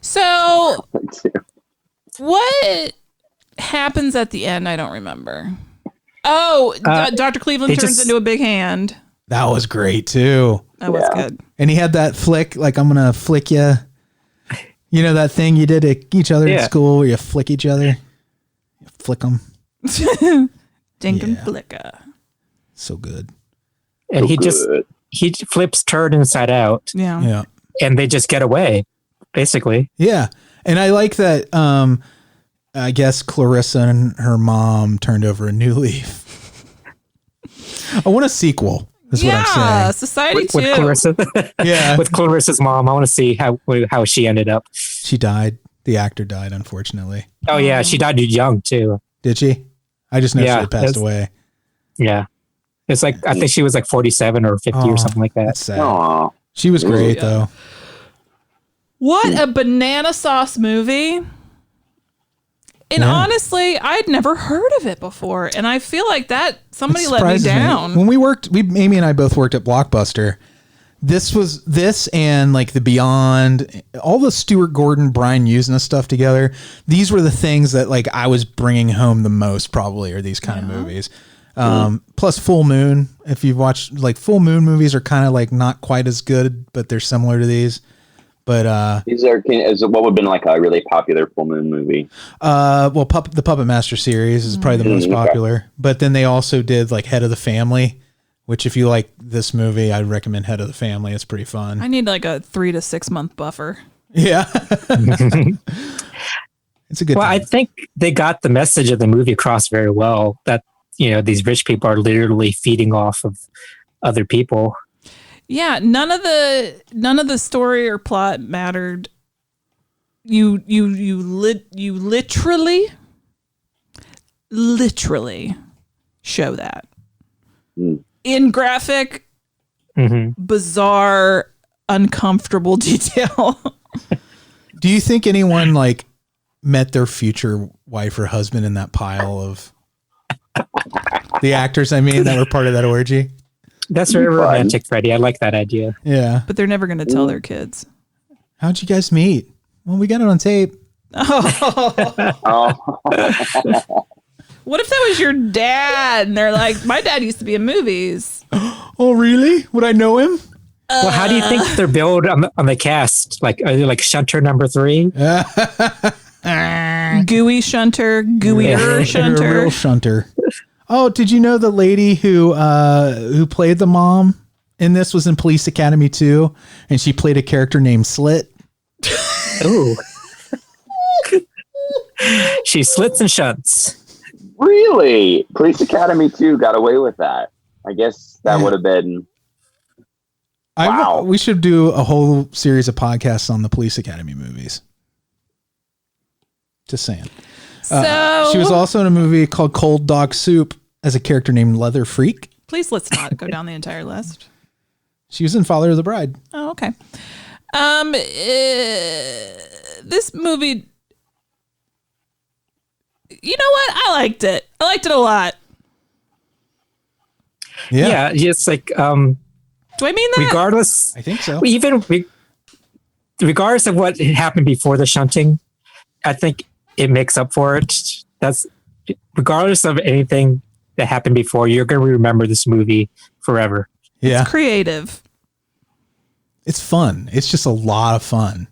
So what happens at the end? I don't remember. Oh, Dr. Cleveland turns into a big hand. That was great too. That was good. And he had that flick, like I'm gonna flick you. You know that thing you did to each other in school where you flick each other? You flick them. Dink and flicker. So good. And he flips turd inside out. Yeah. Yeah. And they just get away, basically. Yeah. And I like that I guess Clarissa and her mom turned over a new leaf. I want a sequel. Is what I'm saying. Society too. With Clarissa. Yeah. With Clarissa's mom. I want to see how she ended up. She died. The actor died, unfortunately. Oh yeah, she died young too. Did she? I just know she had passed away. Yeah. It's like I think she was like 47 or 50 or something like that. That's sad. She was great though. What a banana sauce movie. And honestly, I'd never heard of it before. And I feel like that somebody let me down. When Amy and I both worked at Blockbuster. This and like the Beyond, all the Stuart Gordon, Brian Yuzna stuff together. These were the things that like I was bringing home the most probably, are these kind of movies. Plus Full Moon. If you've watched, like, Full Moon movies are kind of like not quite as good, but they're similar to these. But these are what would have been like a really popular Full Moon movie. The Puppet Master series is probably the most popular. But then they also did like Head of the Family, which if you like this movie, I'd recommend Head of the Family. It's pretty fun. I need like a 3 to 6 month buffer. Yeah. It's a good time. I think they got the message of the movie across very well, that, you know, these rich people are literally feeding off of other people. Yeah, none of the story or plot mattered. You literally show that in graphic, bizarre, uncomfortable detail. Do you think anyone like met their future wife or husband in that pile of the actors? I mean, that were part of that orgy. That's very romantic, Freddy. I like that idea. Yeah. But they're never going to tell their kids. How'd you guys meet? Well, we got it on tape. Oh. What if that was your dad? And they're like, my dad used to be in movies. Oh, really? Would I know him? Well, how do you think they're billed on the cast? Like, are they like Shunter number 3? Gooey Shunter, gooier Shunter. Real Shunter. Oh, did you know the lady who played the mom in this was in Police Academy 2, and she played a character named Slit? Ooh. She slits and shunts. Really? Police Academy 2 got away with that. I guess that would have been... Wow. We should do a whole series of podcasts on the Police Academy movies. Just saying. So she was also in a movie called Cold Dog Soup as a character named Leather Freak. Please let's not go down the entire list. She was in Father of the Bride. Oh, okay. This movie, you know what? I liked it. I liked it a lot. Yeah, it's like do I mean that? Regardless, I think so. regardless of what happened before the shunting, I think it makes up for it. That's regardless of anything that happened before, you're going to remember this movie forever. Yeah. It's creative. It's fun. It's just a lot of fun.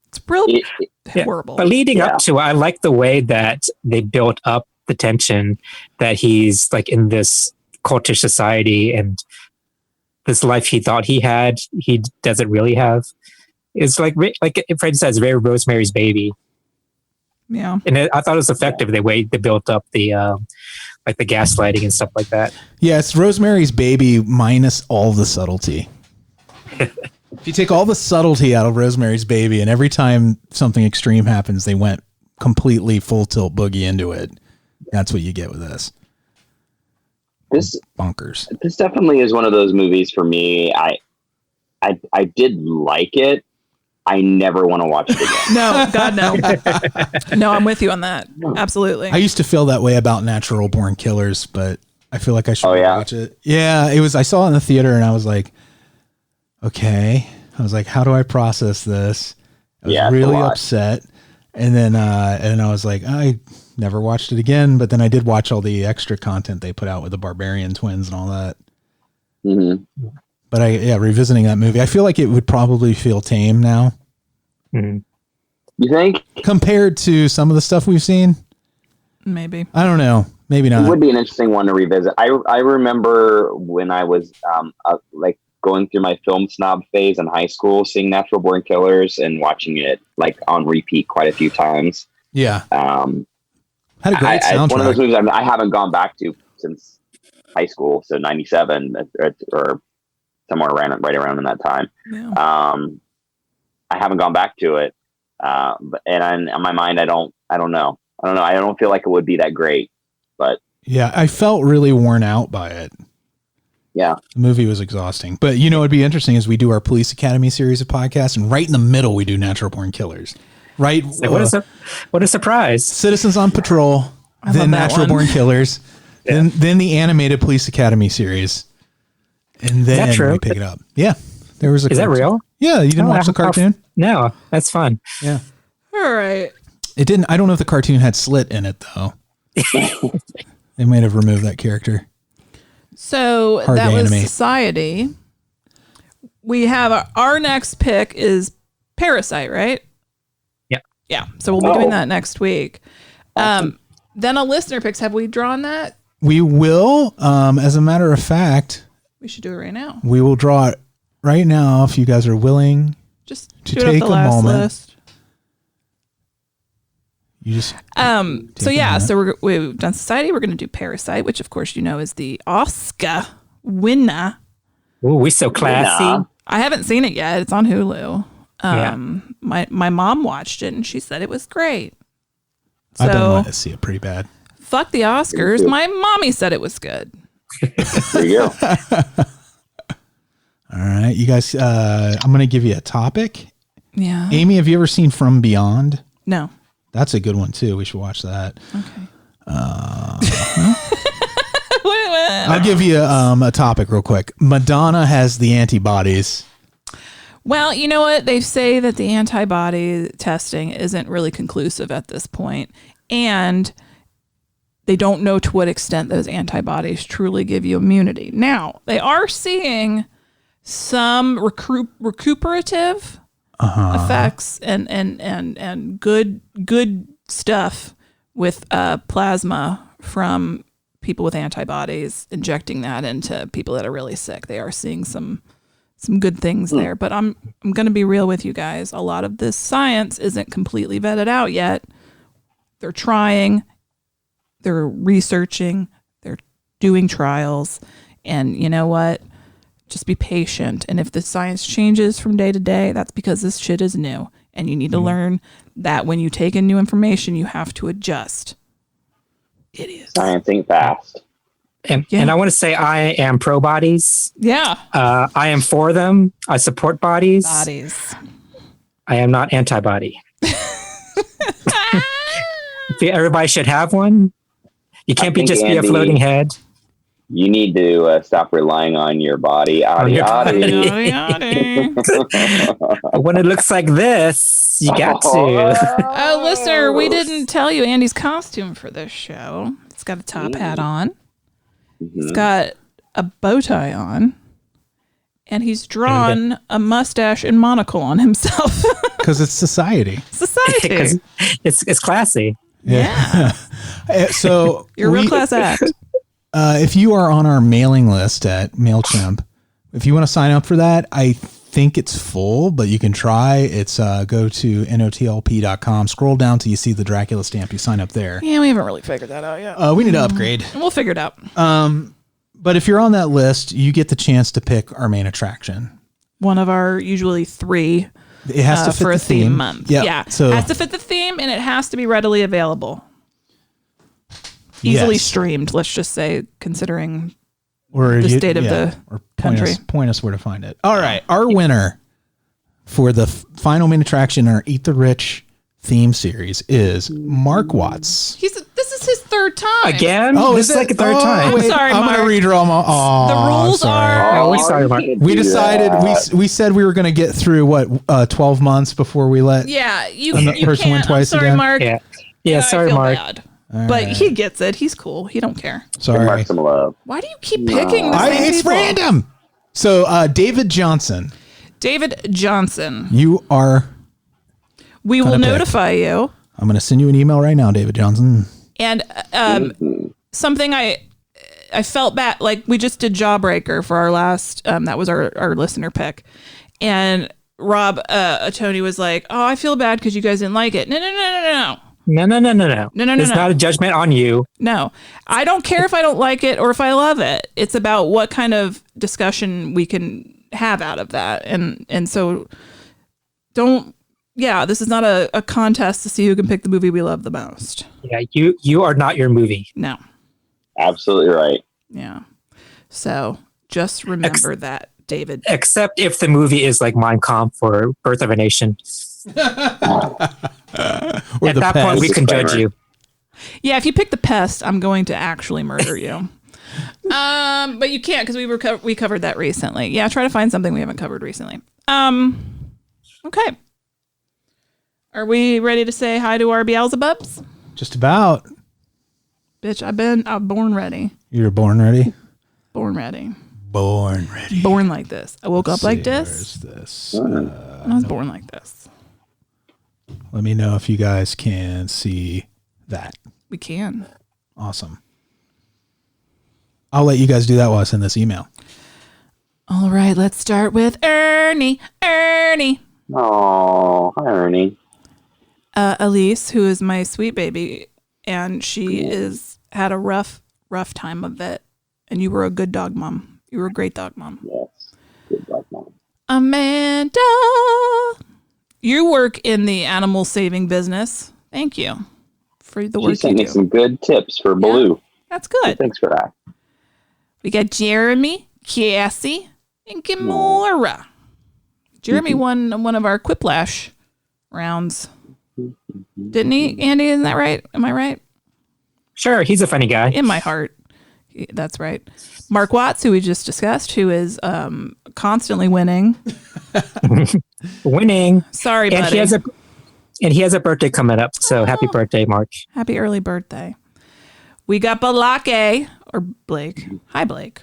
It's real horrible. But leading up to it, I like the way that they built up the tension that he's like in this cultish society and this life he thought he had, he doesn't really have. It's like Fred says, very Rosemary's Baby. Yeah. And I thought it was effective the way they built up the like the gaslighting and stuff like that. Yeah, it's Rosemary's Baby minus all the subtlety. If you take all the subtlety out of Rosemary's Baby, and every time something extreme happens, they went completely full tilt boogie into it. That's what you get with this. This bonkers. This definitely is one of those movies for me. I did like it. I never want to watch it again. No, God, no. No, I'm with you on that. Absolutely. I used to feel that way about Natural Born Killers, but I feel like I should watch it. Yeah, it was. I saw it in the theater, and I was like, okay. I was like, how do I process this? I was really upset, and then I was like, I never watched it again. But then I did watch all the extra content they put out with the Barbarian twins and all that. Mm-hmm. But revisiting that movie, I feel like it would probably feel tame now. Mm-hmm. You think? Compared to some of the stuff we've seen? Maybe. I don't know. Maybe not. It would be an interesting one to revisit. I remember when I was like going through my film snob phase in high school, seeing Natural Born Killers and watching it like on repeat quite a few times. Yeah. Had a great soundtrack. One of those movies I haven't gone back to since high school, so 97 or somewhere right around in that time. Yeah. I haven't gone back to it, but in my mind, I don't know. I don't feel like it would be that great, but yeah, I felt really worn out by it. Yeah, the movie was exhausting. But it'd be interesting is we do our Police Academy series of podcasts, and right in the middle we do Natural Born Killers. Right, what a surprise! Citizens on Patrol, then Natural Born Killers, then the animated Police Academy series. And then we pick it up. Yeah. There was Is that real? Yeah. You didn't watch the cartoon? No, that's fun. Yeah. All right. It didn't. I don't know if the cartoon had Slit in it, though. They might have removed that character. So that was Society. We have our next pick is Parasite, right? Yeah. Yeah. So we'll be doing that next week. Awesome. Then a listener picks. Have we drawn that? We will. As a matter of fact, we should do it right now. We will draw it right now if you guys are willing just to take a moment. List. You just so we've done Society. We're going to do Parasite, which of course is the Oscar winner. Oh, we're so classy. I haven't seen it yet. It's on Hulu. My mom watched it and she said it was great. So, I've been wanting to see it pretty bad. Fuck the Oscars. My mommy said it was good. There you go. All right, you guys. I'm going to give you a topic. Yeah. Amy, have you ever seen From Beyond? No. That's a good one too. We should watch that. Okay. I'll give you a topic real quick. Madonna has the antibodies. Well, you know what? They say that the antibody testing isn't really conclusive at this point, and they don't know to what extent those antibodies truly give you immunity. Now, they are seeing some recuperative effects and good stuff with plasma from people with antibodies, injecting that into people that are really sick. They are seeing some good things there, but I'm going to be real with you guys. A lot of this science isn't completely vetted out yet. They're trying, they're researching, they're doing trials, and you know what? Just be patient. And if the science changes from day to day, that's because this shit is new. And you need to learn that when you take in new information, you have to adjust. It is. Science ain't fast. And I want to say I am pro bodies. Yeah. I am for them. I support bodies. I am not anti-body. Everybody should have one. You can't just be a floating head. You need to stop relying on your body. When it looks like this, you got to. Listener, we didn't tell you Andy's costume for this show. He's got a top hat on. He's got a bow tie on. And he's drawn a mustache and monocle on himself. Because it's society. Society. It's classy. Yeah. So you're a real class act. If you are on our mailing list at MailChimp, if you want to sign up for that, I think it's full, but you can try. It's go to notlp.com, scroll down till you see the Dracula stamp. You sign up there. Yeah, we haven't really figured that out yet. We need to upgrade. We'll figure it out. But if you're on that list, you get the chance to pick our main attraction. One of our usually 3. It has to fit for the a theme month. Yep. Yeah. So it has to fit the theme, and it has to be readily available. Easily streamed, let's just say, considering the state of the country. Point us where to find it. All right. Our winner for the final main attraction in our Eat the Rich theme series is Mark Watts. This is his 3rd time. Again? Oh, this is like a 3rd time. I'm sorry, I'm Mark. going to redraw them all. The rules are... Oh, we're sorry, Mark. We decided, we said we were going to get through, 12 months before we let you person win can't. twice I'm sorry, again? Mark. Yeah, sorry, Mark. Bad. But he gets it. He's cool. He don't care. Sorry. Mark some love. Why do you keep picking the same It's people? random. So, David Johnson. David Johnson. You are... We will notify you. I'm going to send you an email right now, David Johnson. And something I felt bad, like we just did Jawbreaker for our last, that was our listener pick. And Rob, Tony was like, oh, I feel bad because you guys didn't like it. No. No. It's not a judgment on you. No, I don't care if I don't like it or if I love it. It's about what kind of discussion we can have out of that. And so this is not a contest to see who can pick the movie we love the most. Yeah, you are not your movie. No. Absolutely right. Yeah. So just remember that, David. Except if the movie is like Mein Kampf or Birth of a Nation. At that point, we can judge you. Yeah, if you pick The Pest, I'm going to actually murder you. But you can't because we covered that recently. Yeah, try to find something we haven't covered recently. Okay. Are we ready to say hi to our Beelzebubs? Just about. Bitch, I'm born ready. You were born ready? Born ready. Born ready. Born like this. I woke up like this. I was born like this. Let me know if you guys can see that. We can. Awesome. I'll let you guys do that while I send this email. All right, let's start with Ernie. Oh, hi, Ernie. Alise, who is my sweet baby, and she had a rough time of it. And you were a good dog mom. You were a great dog mom. Yes, good dog mom. Amanda, you work in the animal saving business. Thank you for the work you do. She sent me some good tips for Baloo. That's good. Thanks for that. We got Jeremy, Cassie, and Gamora. Jeremy won one of our Quiplash rounds. Didn't he, Andy? Isn't that right? Am I right? Sure, he's a funny guy. In my heart. That's right. Mark Watts, who we just discussed, who is constantly winning. Winning. Sorry, buddy. And he has a birthday coming up, so happy birthday, Mark. Happy early birthday. We got Balake, or Blake. Hi, Blake.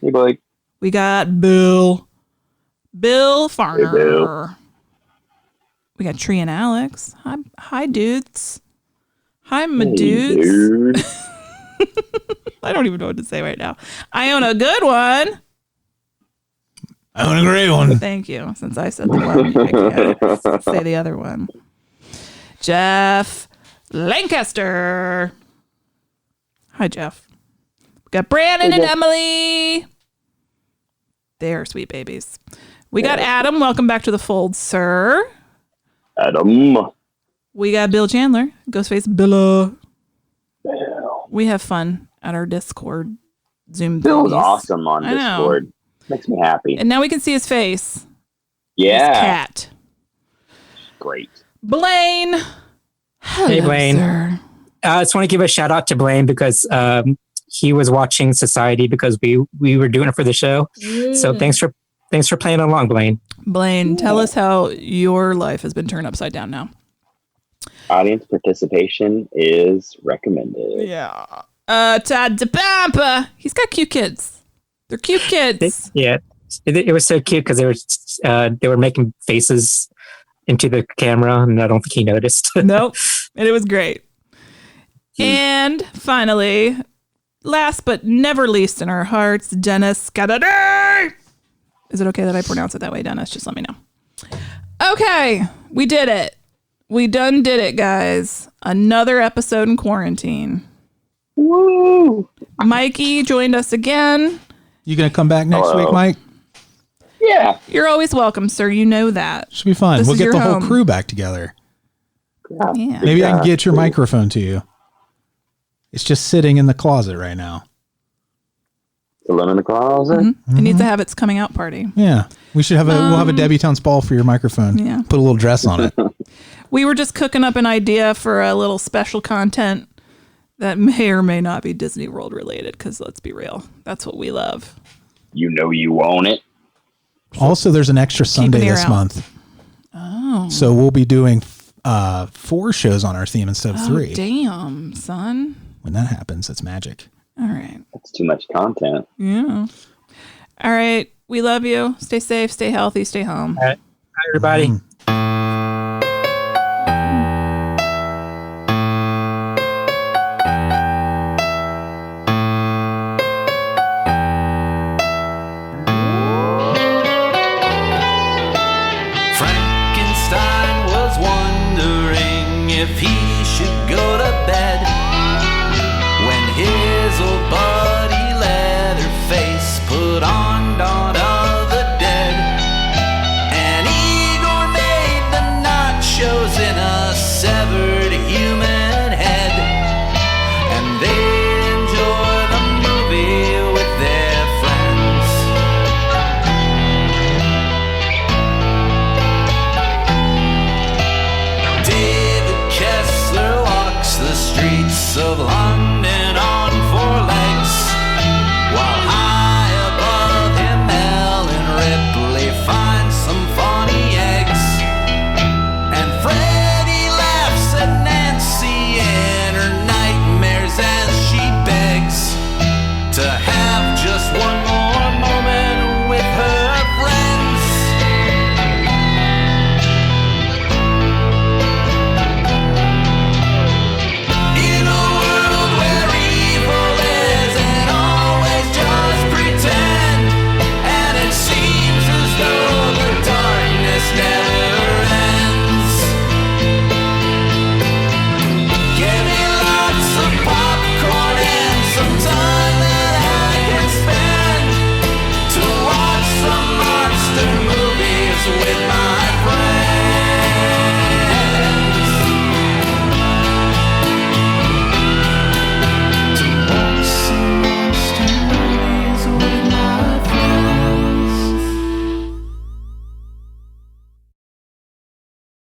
Hey, Blake. We got Bill Fahrner. Hey, Bill. We got Tree and Alex. Hi, dudes. Hi, my Hey, dudes. dude. I don't even know what to say right now. Iona, good one. I want a great one. Thank you. Since I said the one, I can't say the other one. Jeff Lancaster. Hi, Jeff. We got Branan and Emily. They're sweet babies. We got Adam. Welcome back to the fold, sir. Adam. We got Bill Chandler. Ghostface Billa. Bill. We have fun at our Discord Zoom. Bill's thingies. awesome on Discord. Makes me happy. And now we can see his face. Yeah. His cat. Great. Blayne. Hello, Hey, Blayne. sir. I just want to give a shout out to Blayne because he was watching Society because we were doing it for the show. So thanks for playing along, Blayne. Blayne, tell us how your life has been turned upside down now. Audience participation is recommended. Yeah. Todd Pompa. He's got cute kids. They're cute kids. It was so cute because they were making faces into the camera, and I don't think he noticed. Nope. And it was great. And finally, last but never least in our hearts, Dennis Cannaday. Is it okay that I pronounce it that way, Dennis? Just let me know. Okay, we did it. We done did it, guys. Another episode in quarantine. Woo! Mikey joined us again. You gonna come back next week, Mike? Yeah. You're always welcome, sir. You know that. Should be fun. This we'll is get your the home. whole crew back together. Yeah. Maybe I can get your microphone to you. It's just sitting in the closet right now. Alone in the closet? Mm-hmm. It needs to have its coming out party. Yeah. We should have we'll have a debutante's ball for your microphone. Yeah. Put a little dress on it. We were just cooking up an idea for a little special content that may or may not be Disney World related, because let's be real, that's what we love. You know you own it. Also, there's an extra Sunday this month. Oh. So we'll be doing 4 shows on our theme instead of 3. Damn, son. When that happens, it's magic. All right. That's too much content. Yeah. All right. We love you. Stay safe, stay healthy, stay home. All right. Bye, everybody. Frankenstein was wondering if he should go to bed when his old buddy Leatherface put on Dawn of the Dead. And Igor made the nachos in a severed human head, and they enjoy the movie with their friends. David Kessler walks the streets of London